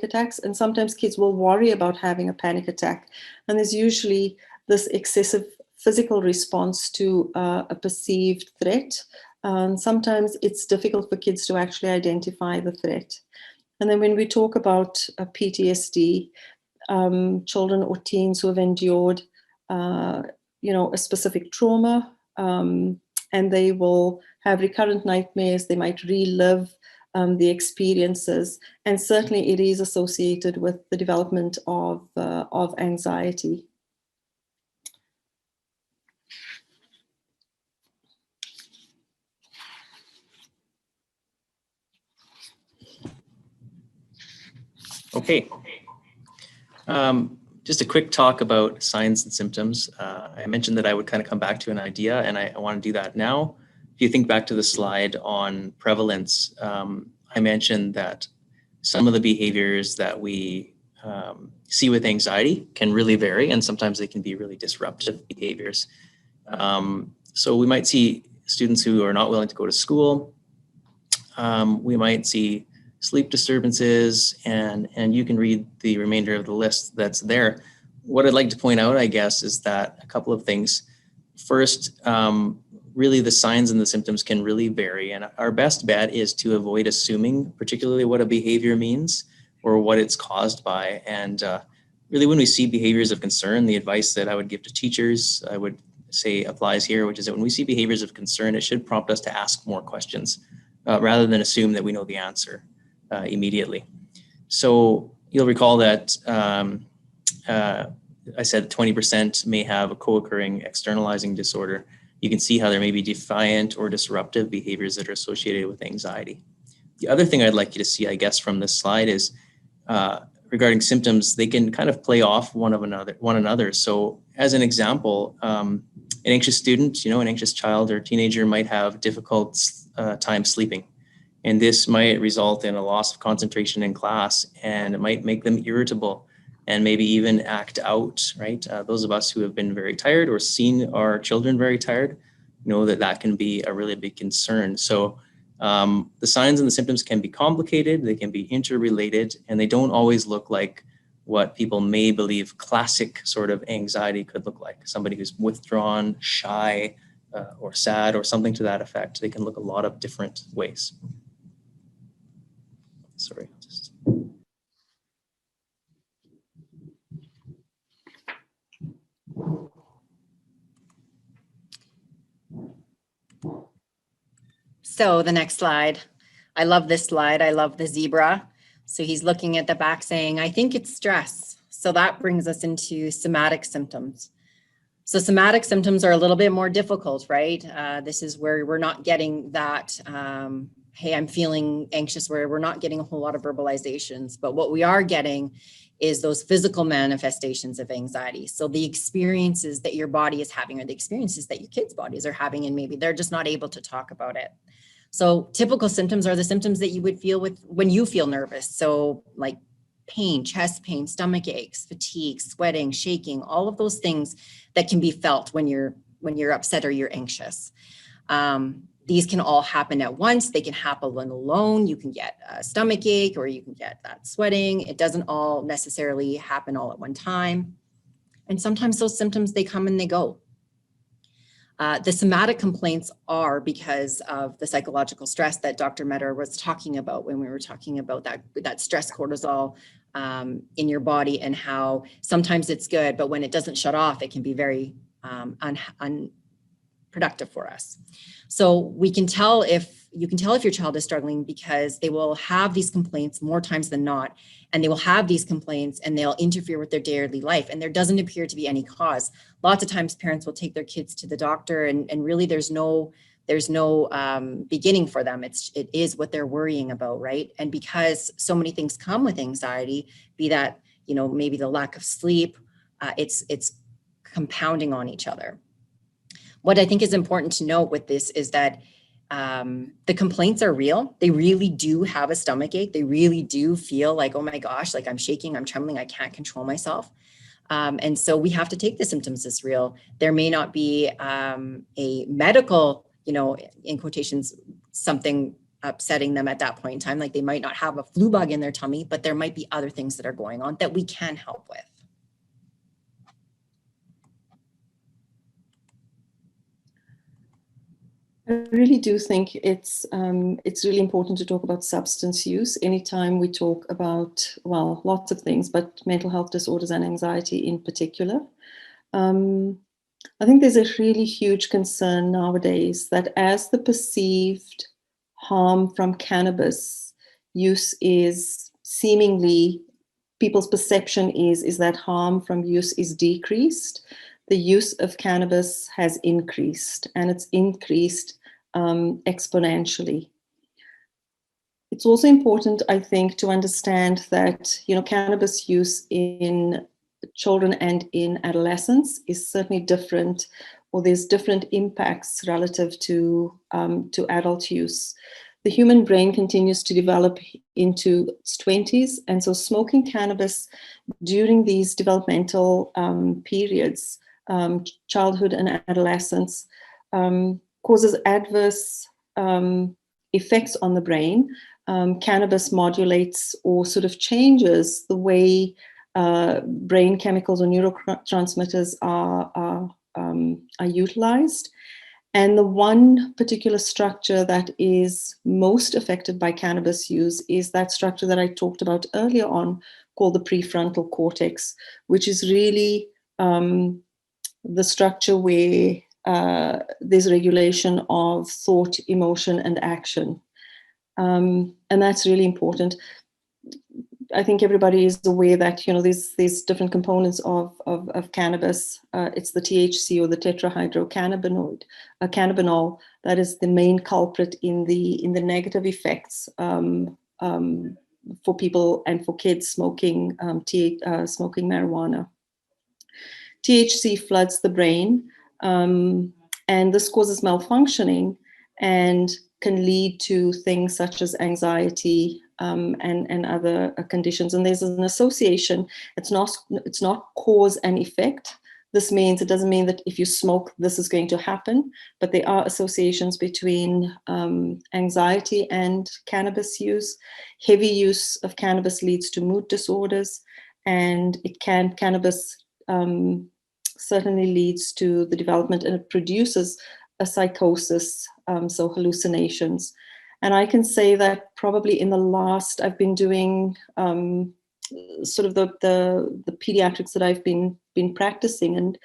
attacks, and sometimes kids will worry about having a panic attack. And there's usually this excessive physical response to a perceived threat. And sometimes it's difficult for kids to actually identify the threat. And then when we talk about PTSD, children or teens who have endured a specific trauma, and they will have recurrent nightmares. They might relive the experiences, and certainly it is associated with the development of anxiety. Okay. Just a quick talk about signs and symptoms. I mentioned that I would kind of come back to an idea, and I want to do that now. If you think back to the slide on prevalence, I mentioned that some of the behaviors that we see with anxiety can really vary, and sometimes they can be really disruptive behaviors. So we might see students who are not willing to go to school. We might see sleep disturbances, and you can read the remainder of the list that's there. What I'd like to point out, I guess, is that a couple of things. First, really the signs and the symptoms can really vary, and our best bet is to avoid assuming particularly what a behavior means or what it's caused by. And really, when we see behaviors of concern, the advice that I would give to teachers, I would say applies here, which is that when we see behaviors of concern, it should prompt us to ask more questions rather than assume that we know the answer immediately. So you'll recall that I said 20% may have a co-occurring externalizing disorder. You can see how there may be defiant or disruptive behaviors that are associated with anxiety. The other thing I'd like you to see, I guess, from this slide is regarding symptoms, they can kind of play off one another. So as an example, an anxious student, an anxious child or teenager might have difficult time sleeping. And this might result in a loss of concentration in class, and it might make them irritable and maybe even act out, right? Those of us who have been very tired or seen our children very tired know that that can be a really big concern. So the signs and the symptoms can be complicated, they can be interrelated, and they don't always look like what people may believe classic sort of anxiety could look like. Somebody who's withdrawn, shy, or sad, or something to that effect. They can look a lot of different ways. Sorry. So the next slide, I love this slide. I love the zebra. So he's looking at the back saying, I think it's stress. So that brings us into somatic symptoms. So somatic symptoms are a little bit more difficult, right? This is where we're not getting that, hey, I'm feeling anxious, where we're not getting a whole lot of verbalizations. But what we are getting is those physical manifestations of anxiety. So the experiences that your body is having, or the experiences that your kids' bodies are having, and maybe they're just not able to talk about it. So typical symptoms are the symptoms that you would feel with when you feel nervous. So like pain, chest pain, stomach aches, fatigue, sweating, shaking, all of those things that can be felt when you're upset or you're anxious. These can all happen at once. They can happen alone. You can get a stomach ache, or you can get that sweating. It doesn't all necessarily happen all at one time. And sometimes those symptoms, they come and they go. The somatic complaints are because of the psychological stress that Dr. Mehtrar was talking about when we were talking about that stress cortisol in your body, and how sometimes it's good, but when it doesn't shut off, it can be very unproductive for us. So you can tell if your child is struggling because they will have these complaints more times than not, and they will have these complaints and they'll interfere with their daily life, and there doesn't appear to be any cause. Lots of times parents will take their kids to the doctor, and really there's no beginning for them. It is what they're worrying about, right? And because so many things come with anxiety, be that, maybe the lack of sleep, it's compounding on each other. What I think is important to note with this is that the complaints are real. They really do have a stomach ache. They really do feel like, oh my gosh, like I'm shaking, I'm trembling, I can't control myself. And so we have to take the symptoms as real. There may not be a medical, in quotations, something upsetting them at that point in time. Like they might not have a flu bug in their tummy, but there might be other things that are going on that we can help with. I really do think it's really important to talk about substance use anytime we talk about, well, lots of things, but mental health disorders and anxiety in particular. I think there's a really huge concern nowadays that as the perceived harm from cannabis use is seemingly, people's perception is that harm from use is decreased, the use of cannabis has increased, and it's increased exponentially. It's also important, I think, to understand that, cannabis use in children and in adolescents is certainly different, or there's different impacts relative to adult use. The human brain continues to develop into its 20s, and so smoking cannabis during these developmental periods childhood and adolescence, causes adverse effects on the brain. Cannabis modulates or sort of changes the way brain chemicals or neurotransmitters are utilized. And the one particular structure that is most affected by cannabis use is that structure that I talked about earlier on, called the prefrontal cortex, which is really the structure where there's regulation of thought, emotion, and action. And that's really important. I think everybody is aware that, you know, there's different components of cannabis. It's the THC, or the tetrahydrocannabinol, that is the main culprit in the negative effects for people and for kids smoking smoking marijuana. THC floods the brain, and this causes malfunctioning and can lead to things such as anxiety and other conditions. And there's an association. It's not cause and effect. This means, it doesn't mean that if you smoke, this is going to happen, but there are associations between anxiety and cannabis use. Heavy use of cannabis leads to mood disorders, and cannabis certainly leads to the development, and it produces a psychosis, so hallucinations. And I can say that probably in the last, I've been doing sort of the pediatrics that I've been practicing, and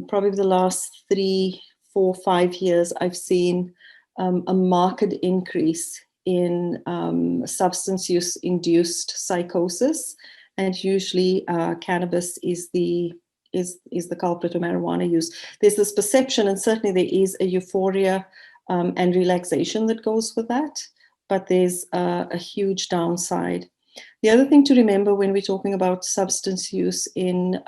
probably the last 3, 4, 5 years, I've seen a marked increase in substance use induced psychosis, and usually cannabis is the culprit, of marijuana use. There's this perception, and certainly there is a euphoria and relaxation that goes with that, but there's a huge downside. The other thing to remember when we're talking about substance use in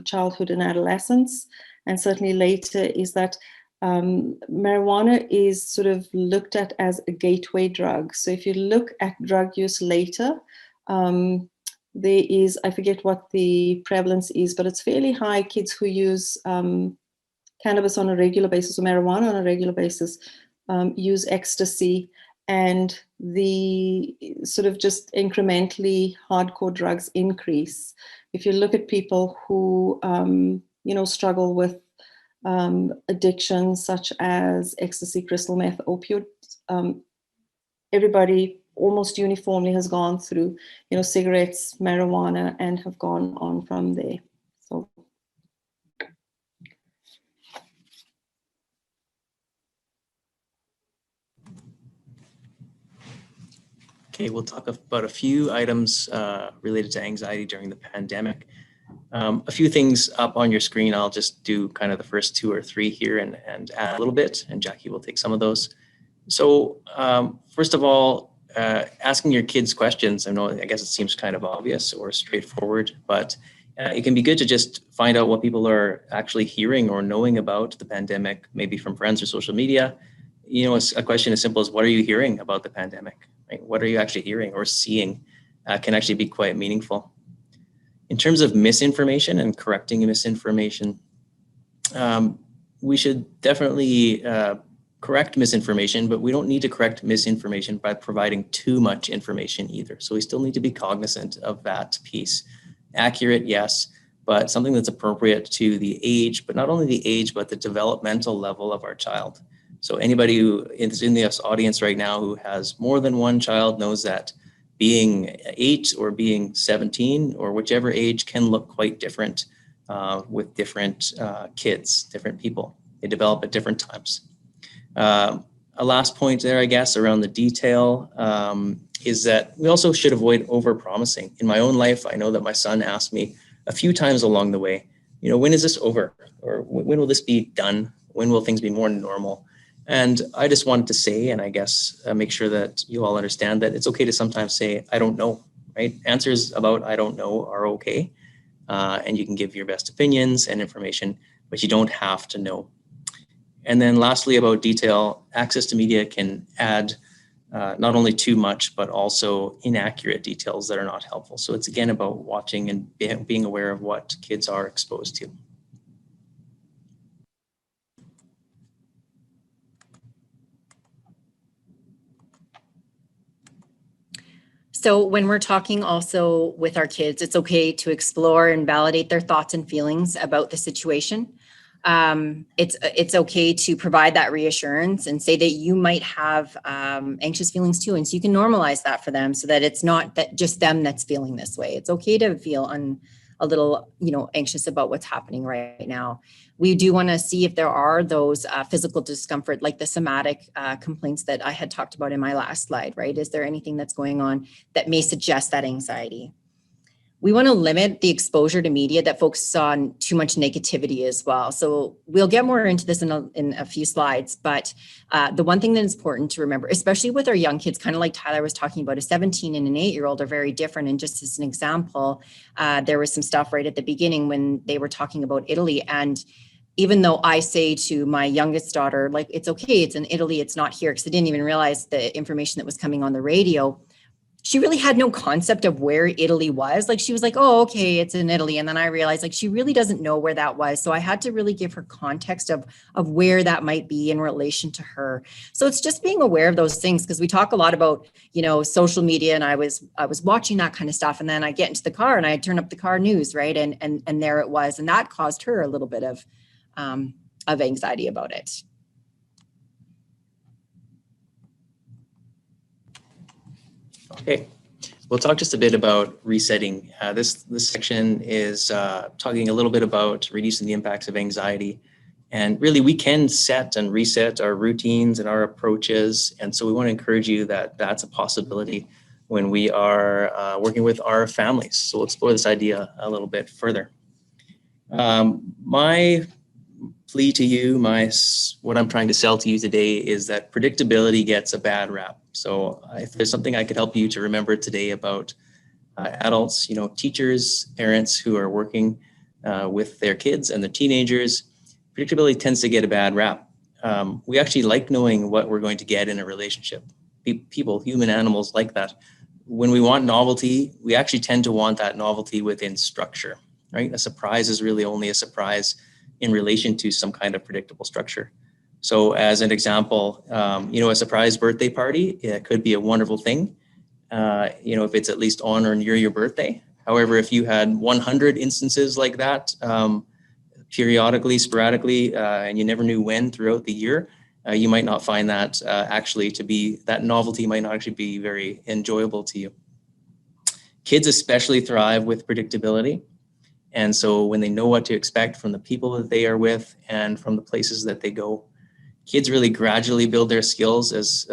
childhood and adolescence, and certainly later, is that marijuana is sort of looked at as a gateway drug. So if you look at drug use later, there is, I forget what the prevalence is, but it's fairly high. Kids who use cannabis on a regular basis, or marijuana on a regular basis, use ecstasy, and the sort of just incrementally hardcore drugs increase. If you look at people who, you know, struggle with addictions such as ecstasy, crystal meth, opioids, everybody almost uniformly has gone through, you know, cigarettes, marijuana, and have gone on from there. So. Okay, we'll talk about a few items related to anxiety during the pandemic. A few things up on your screen. I'll just do kind of the first 2 or 3 here and add a little bit, and Jackie will take some of those. So first of all, asking your kids questions. I guess it seems kind of obvious or straightforward, but it can be good to just find out what people are actually hearing or knowing about the pandemic, maybe from friends or social media. You know, a question as simple as, what are you hearing about the pandemic? Right? What are you actually hearing or seeing can actually be quite meaningful. In terms of misinformation and correcting misinformation, we should definitely correct misinformation, but we don't need to correct misinformation by providing too much information either. So we still need to be cognizant of that piece. Accurate, yes, but something that's appropriate to the age, but not only the age, but the developmental level of our child. So anybody who is in this audience right now who has more than one child knows that being 8 or being 17 or whichever age can look quite different with different kids, different people. They develop at different times. A last point there, I guess, around the detail is that we also should avoid over-promising. In my own life, I know that my son asked me a few times along the way, you know, when is this over? Or when will this be done? When will things be more normal? And I just wanted to say, and I guess make sure that you all understand that it's okay to sometimes say, I don't know, right? Answers about I don't know are okay. And you can give your best opinions and information, but you don't have to know. And then lastly, about detail, access to media can add not only too much, but also inaccurate details that are not helpful. So it's again about watching and being aware of what kids are exposed to. So when we're talking also with our kids, it's okay to explore and validate their thoughts and feelings about the situation. It's okay to provide that reassurance and say that you might have anxious feelings too. And so you can normalize that for them so that it's not that just them that's feeling this way. It's okay to feel a little, anxious about what's happening right now. We do want to see if there are those physical discomfort, like the somatic complaints that I had talked about in my last slide, right? Is there anything that's going on that may suggest that anxiety? We want to limit the exposure to media that focuses on too much negativity as well. So we'll get more into this in a few slides, but the one thing that is important to remember, especially with our young kids, kind of like Tyler was talking about, a 17 and an 8-year-old are very different. And just as an example, there was some stuff right at the beginning when they were talking about Italy. And even though I say to my youngest daughter, like, it's okay, it's in Italy, it's not here, because I didn't even realize the information that was coming on the radio. She really had no concept of where Italy was. Like, she was like, oh, okay, it's in Italy. And then I realized, like, she really doesn't know where that was. So I had to really give her context of where that might be in relation to her. So it's just being aware of those things, because we talk a lot about, social media, and I was watching that kind of stuff. And then I get into the car and I turn up the car news, right? And there it was. And that caused her a little bit of anxiety about it. Okay, we'll talk just a bit about resetting. This section is talking a little bit about reducing the impacts of anxiety. And really, we can set and reset our routines and our approaches. And so we want to encourage you that that's a possibility when we are working with our families. So we'll explore this idea a little bit further. My plea to you, what I'm trying to sell to you today is that predictability gets a bad rap. So if there's something I could help you to remember today about adults, teachers, parents who are working with their kids and their teenagers, predictability tends to get a bad rap. We actually like knowing what we're going to get in a relationship. People, human animals, like that. When we want novelty, we actually tend to want that novelty within structure, right? A surprise is really only a surprise in relation to some kind of predictable structure. So as an example, a surprise birthday party, it could be a wonderful thing, if it's at least on or near your birthday. However, if you had 100 instances like that, periodically, sporadically, and you never knew when throughout the year, you might not find that that novelty might not actually be very enjoyable to you. Kids especially thrive with predictability. And so when they know what to expect from the people that they are with and from the places that they go, kids really gradually build their skills. As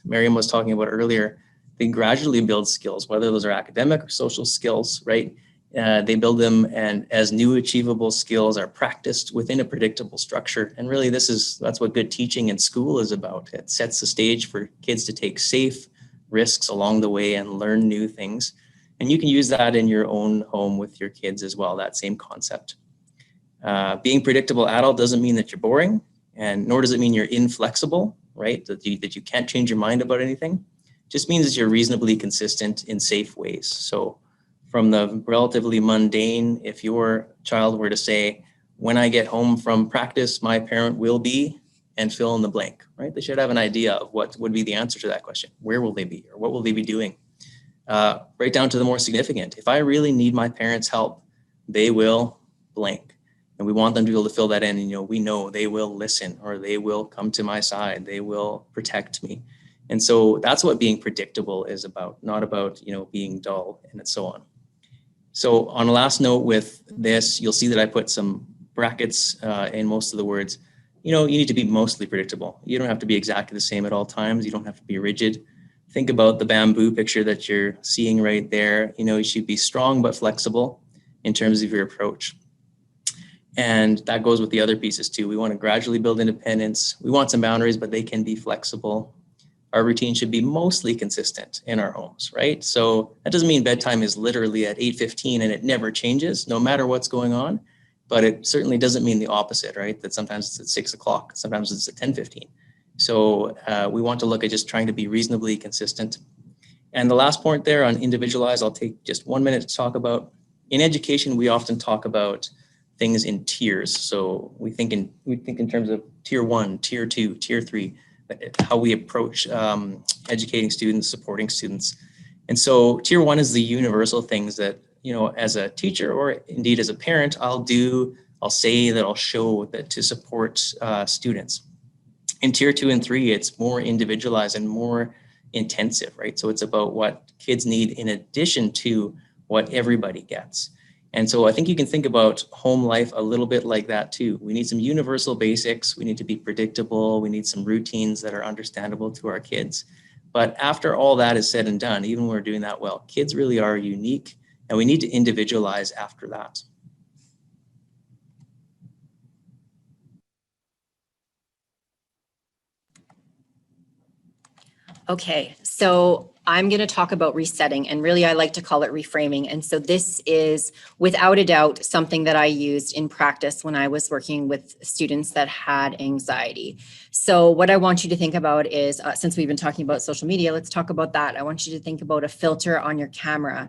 Maryam was talking about earlier, they gradually build skills, whether those are academic or social skills, right? They build them, and as new achievable skills are practiced within a predictable structure. And really that's what good teaching in school is about. It sets the stage for kids to take safe risks along the way and learn new things. And you can use that in your own home with your kids as well, that same concept. Being predictable adult doesn't mean that you're boring, and nor does it mean you're inflexible, right? That you can't change your mind about anything. It just means that you're reasonably consistent in safe ways. So from the relatively mundane, if your child were to say, when I get home from practice, my parent will be, and fill in the blank, right? They should have an idea of what would be the answer to that question. Where will they be, or what will they be doing? Right down to the more significant. If I really need my parents' help, they will blank. And we want them to be able to fill that in. And, we know they will listen, or they will come to my side. They will protect me. And so that's what being predictable is about, not about, being dull and so on. So on a last note with this, you'll see that I put some brackets in most of the words. You need to be mostly predictable. You don't have to be exactly the same at all times. You don't have to be rigid. Think about the bamboo picture that you're seeing right there. You should be strong but flexible in terms of your approach. And that goes with the other pieces too. We want to gradually build independence. We want some boundaries, but they can be flexible. Our routine should be mostly consistent in our homes, right? So that doesn't mean bedtime is literally at 8:15 and it never changes, no matter what's going on. But it certainly doesn't mean the opposite, right? That sometimes it's at 6 o'clock, sometimes it's at 10:15. So we want to look at just trying to be reasonably consistent. And the last point there on individualized, I'll take just 1 minute to talk about. In education, we often talk about things in tiers. So we think in terms of tier 1, tier 2, tier 3, how we approach educating students, supporting students. And so tier 1 is the universal things that, you know, as a teacher or indeed as a parent, I'll say that I'll show that to support students. In tier 2 and 3, it's more individualized and more intensive, right? So it's about what kids need in addition to what everybody gets. And so I think you can think about home life a little bit like that too. We need some universal basics. We need to be predictable. We need some routines that are understandable to our kids. But after all that is said and done, even when we're doing that well, kids really are unique, and we need to individualize after that. Okay, so I'm going to talk about resetting, and really I like to call it reframing. And so this is without a doubt something that I used in practice when I was working with students that had anxiety. So what I want you to think about is, since we've been talking about social media, let's talk about that. I want you to think about a filter on your camera.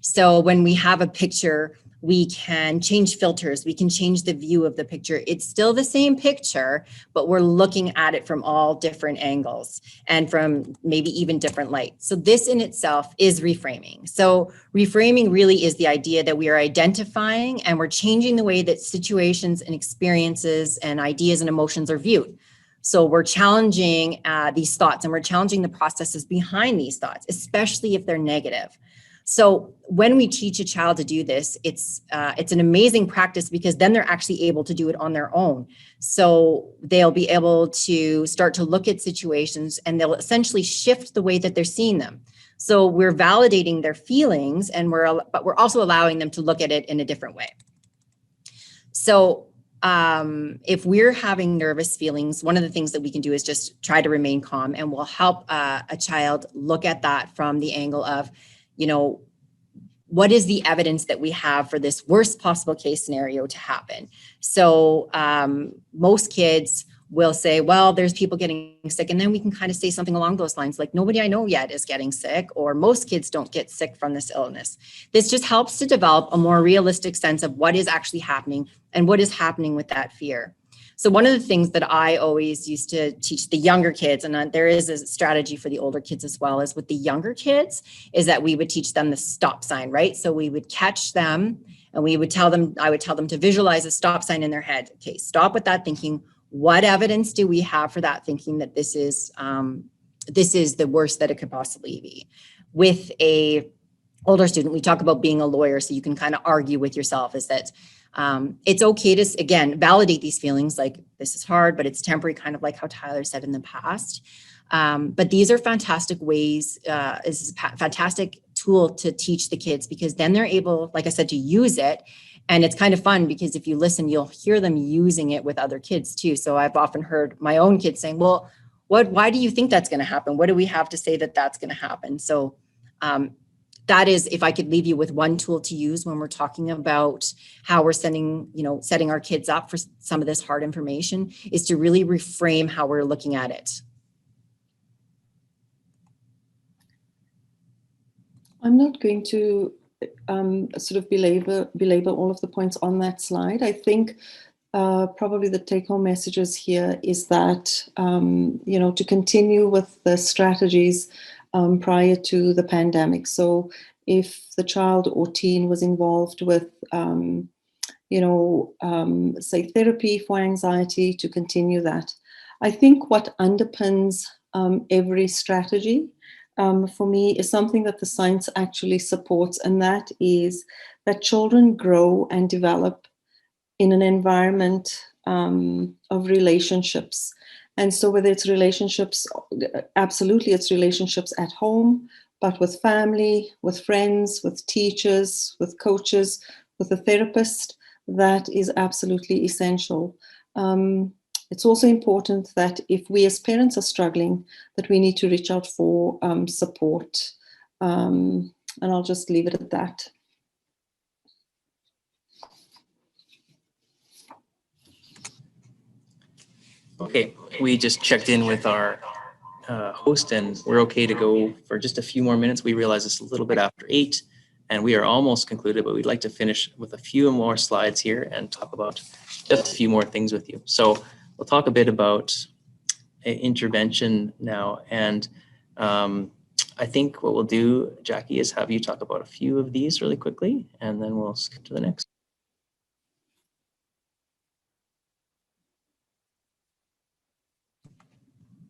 So when we have a picture, we can change filters, we can change the view of the picture. It's still the same picture, but we're looking at it from all different angles and from maybe even different light. So this in itself is reframing. So reframing really is the idea that we are identifying and we're changing the way that situations and experiences and ideas and emotions are viewed. So we're challenging these thoughts, and we're challenging the processes behind these thoughts, especially if they're negative. So when we teach a child to do this, it's an amazing practice, because then they're actually able to do it on their own. So they'll be able to start to look at situations, and they'll essentially shift the way that they're seeing them. So we're validating their feelings, but we're also allowing them to look at it in a different way. So if we're having nervous feelings, one of the things that we can do is just try to remain calm, and we'll help a child look at that from the angle of, you know, what is the evidence that we have for this worst possible case scenario to happen? So most kids will say, well, there's people getting sick. And then we can kind of say something along those lines, like, nobody I know yet is getting sick, or most kids don't get sick from this illness. This just helps to develop a more realistic sense of what is actually happening and what is happening with that fear. So one of the things that I always used to teach the younger kids, and there is a strategy for the older kids as well, is with the younger kids, is that we would teach them the stop sign, right? So we would catch them, and I would tell them to visualize a stop sign in their head. Okay, stop with that thinking. What evidence do we have for that thinking that this is the worst that it could possibly be? With a older student, we talk about being a lawyer, so you can kind of argue with yourself, is that it's okay to, again, validate these feelings, like, this is hard, but it's temporary, kind of like how Tyler said in the past. But these are fantastic ways, is a fantastic tool to teach the kids, because then they're able, like I said, to use it. And it's kind of fun, because if you listen, you'll hear them using it with other kids too. So I've often heard my own kids saying, well, why do you think that's going to happen? What do we have to say that that's going to happen? So that is, if I could leave you with one tool to use when we're talking about how we're setting our kids up for some of this hard information, is to really reframe how we're looking at it. I'm not going to sort of belabor all of the points on that slide. I think probably the take-home messages here is that, to continue with the strategies prior to the pandemic. So if the child or teen was involved with, say, therapy for anxiety, to continue that. I think what underpins every strategy for me is something that the science actually supports, and that is that children grow and develop in an environment of relationships. And so whether it's relationships, absolutely it's relationships at home, but with family, with friends, with teachers, with coaches, with a therapist, that is absolutely essential. It's also important that if we as parents are struggling, that we need to reach out for support. And I'll just leave it at that. Okay, we just checked in with our host, and we're okay to go for just a few more minutes. We realize it's a little bit after 8, and we are almost concluded, but we'd like to finish with a few more slides here and talk about just a few more things with you. So we'll talk a bit about intervention now. And I think what we'll do, Jackie, is have you talk about a few of these really quickly, and then we'll skip to the next.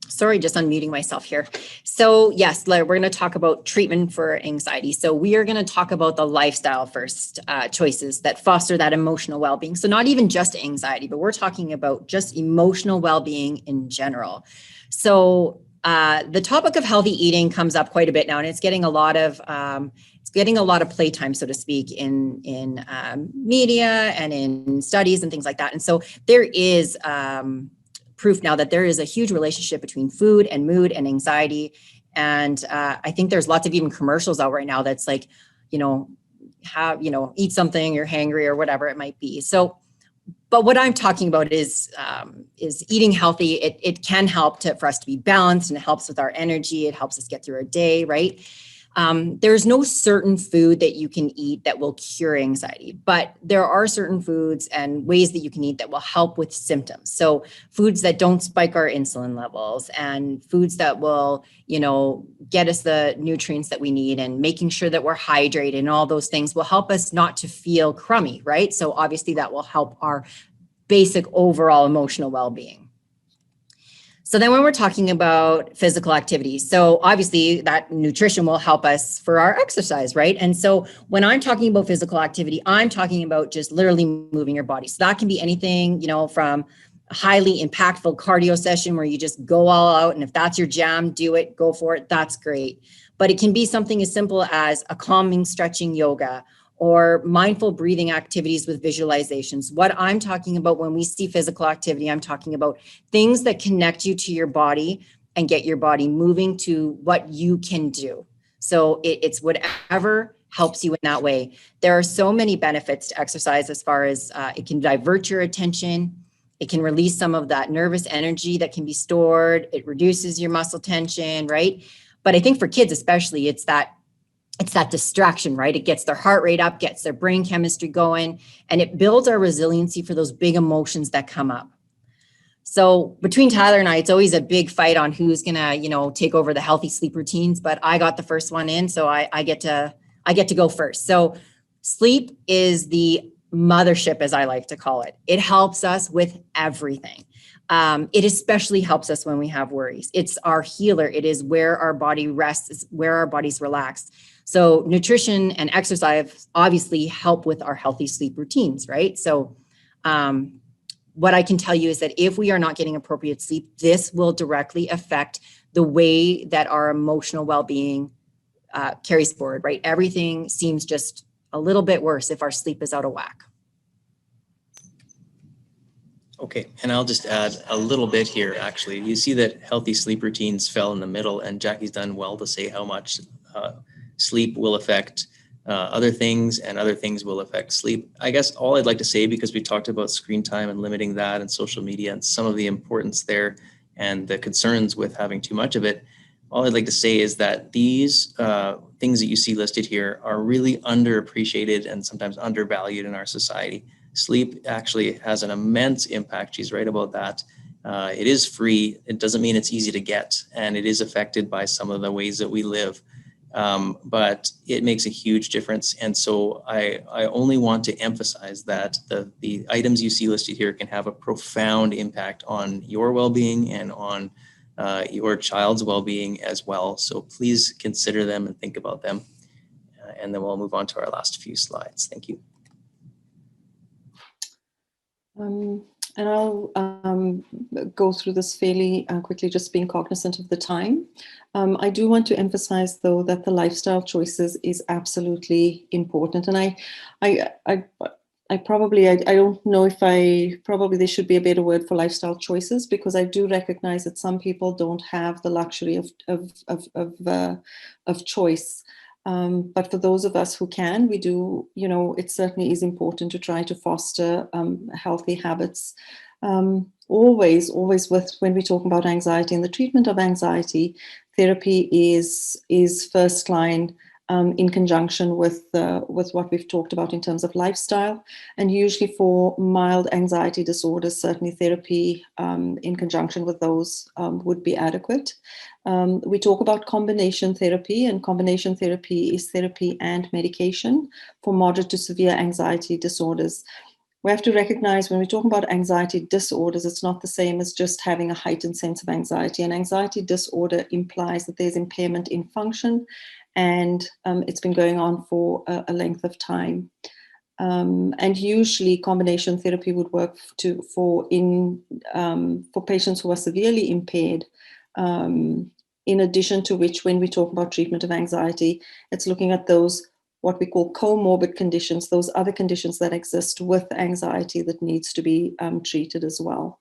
Sorry, just unmuting myself here. So yes, we're going to talk about treatment for anxiety. So we are going to talk about the lifestyle first choices that foster that emotional well-being. So not even just anxiety, but we're talking about just emotional well-being in general. So the topic of healthy eating comes up quite a bit now, and it's getting a lot of playtime, so to speak, in media and in studies and things like that. And so there is proof now that there is a huge relationship between food and mood and anxiety. And I think there's lots of even commercials out right now that's like, eat something, you're hangry or whatever it might be. So, but what I'm talking about is eating healthy. It can help for us to be balanced, and it helps with our energy. It helps us get through our day, right? There's no certain food that you can eat that will cure anxiety, but there are certain foods and ways that you can eat that will help with symptoms. So foods that don't spike our insulin levels, and foods that will, get us the nutrients that we need, and making sure that we're hydrated, and all those things will help us not to feel crummy, right? So obviously that will help our basic overall emotional well-being. So then when we're talking about physical activity, so obviously that nutrition will help us for our exercise, right? And so when I'm talking about physical activity, I'm talking about just literally moving your body. So that can be anything, from a highly impactful cardio session where you just go all out. And if that's your jam, do it, go for it. That's great. But it can be something as simple as a calming stretching yoga, or mindful breathing activities with visualizations. What I'm talking about when we see physical activity, I'm talking about things that connect you to your body and get your body moving to what you can do. So it's whatever helps you in that way. There are so many benefits to exercise, as far as it can divert your attention. It can release some of that nervous energy that can be stored. It reduces your muscle tension, right? But I think for kids especially, it's that distraction, right? It gets their heart rate up, gets their brain chemistry going, and it builds our resiliency for those big emotions that come up. So between Tyler and I, it's always a big fight on who's gonna, take over the healthy sleep routines, but I got the first one in, so I get to go first. So sleep is the mothership, as I like to call it. It helps us with everything. It especially helps us when we have worries. It's our healer. It is where our body rests, it's where our body's relaxed. So nutrition and exercise obviously help with our healthy sleep routines, right? So what I can tell you is that if we are not getting appropriate sleep, this will directly affect the way that our emotional well-being carries forward, right? Everything seems just a little bit worse if our sleep is out of whack. Okay, and I'll just add a little bit here, actually. You see that healthy sleep routines fell in the middle, and Jackie's done well to say how much sleep will affect other things, and other things will affect sleep. I guess all I'd like to say, because we talked about screen time and limiting that, and social media and some of the importance there and the concerns with having too much of it, all I'd like to say is that these things that you see listed here are really underappreciated and sometimes undervalued in our society. Sleep actually has an immense impact. She's right about that. It is free. It doesn't mean it's easy to get, and it is affected by some of the ways that we live. But it makes a huge difference. And so I only want to emphasize that the items you see listed here can have a profound impact on your well-being and on your child's well-being as well. So please consider them and think about them. And then we'll move on to our last few slides. Thank you. And I'll go through this fairly quickly, just being cognizant of the time. I do want to emphasize, though, that the lifestyle choices is absolutely important. And I don't know if there should be a better word for lifestyle choices, because I do recognize that some people don't have the luxury of choice. But for those of us who can, we do, it certainly is important to try to foster healthy habits. Always when we talk about anxiety and the treatment of anxiety, therapy is first line. in conjunction with what we've talked about in terms of lifestyle. And usually for mild anxiety disorders, certainly therapy in conjunction with those would be adequate. We talk about combination therapy, and combination therapy is therapy and medication for moderate to severe anxiety disorders. We have to recognize when we're talking about anxiety disorders, it's not the same as just having a heightened sense of anxiety. An anxiety disorder implies that there's impairment in function, and it's been going on for a length of time. And usually combination therapy would work for patients who are severely impaired. In addition to which, when we talk about treatment of anxiety, it's looking at those what we call comorbid conditions, those other conditions that exist with anxiety that needs to be treated as well.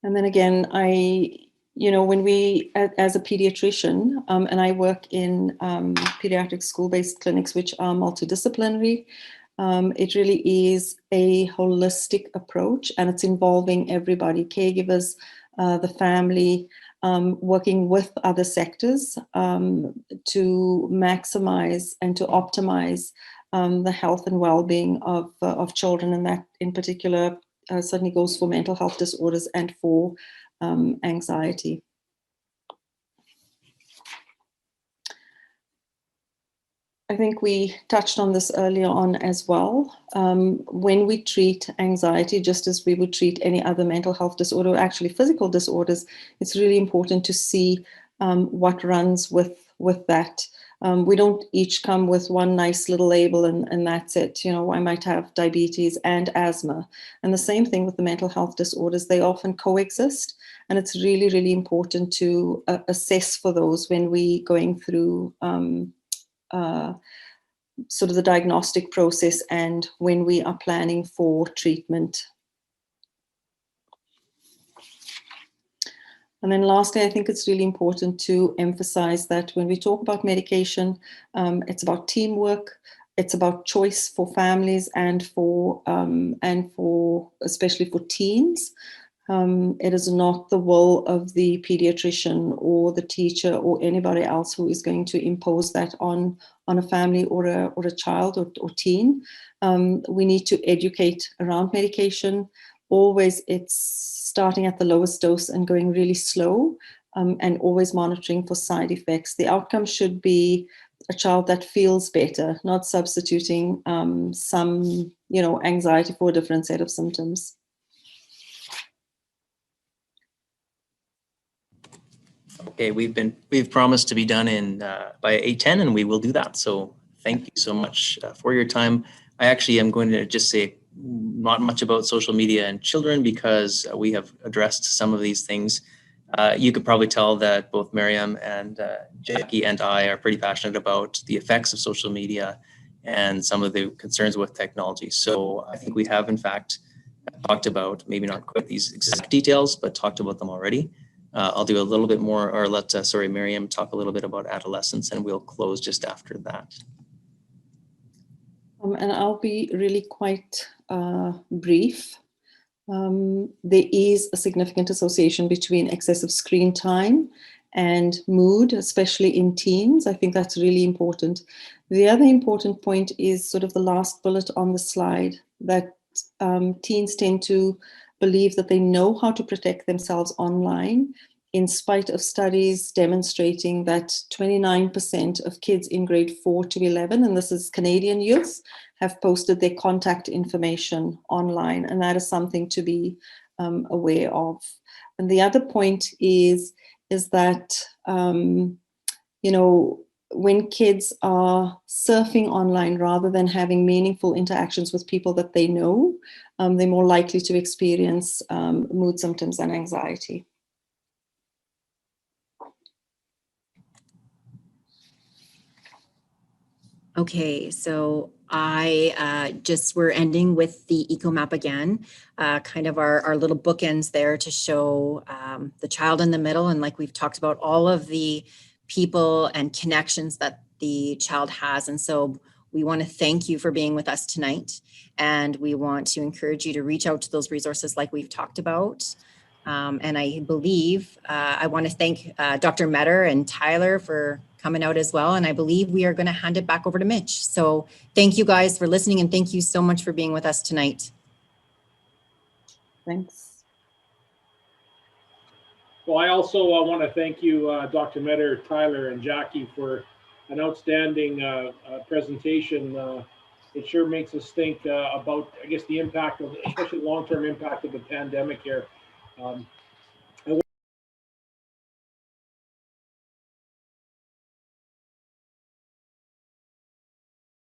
And then again, when we, as a pediatrician, and I work in pediatric school-based clinics, which are multidisciplinary, it really is a holistic approach, and it's involving everybody, caregivers, the family, working with other sectors to maximize and to optimize the health and well-being of children, and that in particular certainly goes for mental health disorders and for anxiety. I think we touched on this earlier on as well. When we treat anxiety, just as we would treat any other mental health disorder, or actually physical disorders, it's really important to see what runs with that. We don't each come with one nice little label and that's it. I might have diabetes and asthma. And the same thing with the mental health disorders. They often coexist. And it's really, really important to assess for those when we're going through sort of the diagnostic process and when we are planning for treatment. And then lastly, I think it's really important to emphasize that when we talk about medication, it's about teamwork, it's about choice for families and for especially for teens. It is not the will of the pediatrician or the teacher or anybody else who is going to impose that on a family or a child or teen. We need to educate around medication. Always it's starting at the lowest dose and going really slow, and always monitoring for side effects. The outcome should be a child that feels better, not substituting some anxiety for a different set of symptoms. Okay, we've promised to be done in by 8:10, and we will do that. So thank you so much for your time. I actually am going to just say not much about social media and children because we have addressed some of these things. You could probably tell that both Maryam and Jackie and I are pretty passionate about the effects of social media and some of the concerns with technology. So I think we have, in fact, talked about maybe not quite these exact details, but talked about them already. I'll do a little bit more, or let Maryam talk a little bit about adolescence, and we'll close just after that. And I'll be really quite brief. There is a significant association between excessive screen time and mood, especially in teens. I think that's really important. The other important point is sort of the last bullet on the slide, that teens tend to believe that they know how to protect themselves online, in spite of studies demonstrating that 29% of kids in grade 4 to 11, and this is Canadian youth, have posted their contact information online, and that is something to be aware of. And the other point is that, when kids are surfing online rather than having meaningful interactions with people that they know, they're more likely to experience mood symptoms and anxiety. Okay, so we're ending with the Ecomap again, kind of our little bookends there to show the child in the middle. And like we've talked about, all of the people and connections that the child has. And so we want to thank you for being with us tonight. And we want to encourage you to reach out to those resources like we've talked about. And I believe I want to thank Dr. Mehtrar and Tyler for coming out as well. And I believe we are going to hand it back over to Mitch. So thank you guys for listening, and thank you so much for being with us tonight. Thanks. Well, I also want to thank you, Dr. Mehtrar, Tyler, and Jackie for an outstanding presentation. It sure makes us think about, I guess, the impact of, especially long-term impact of the pandemic here.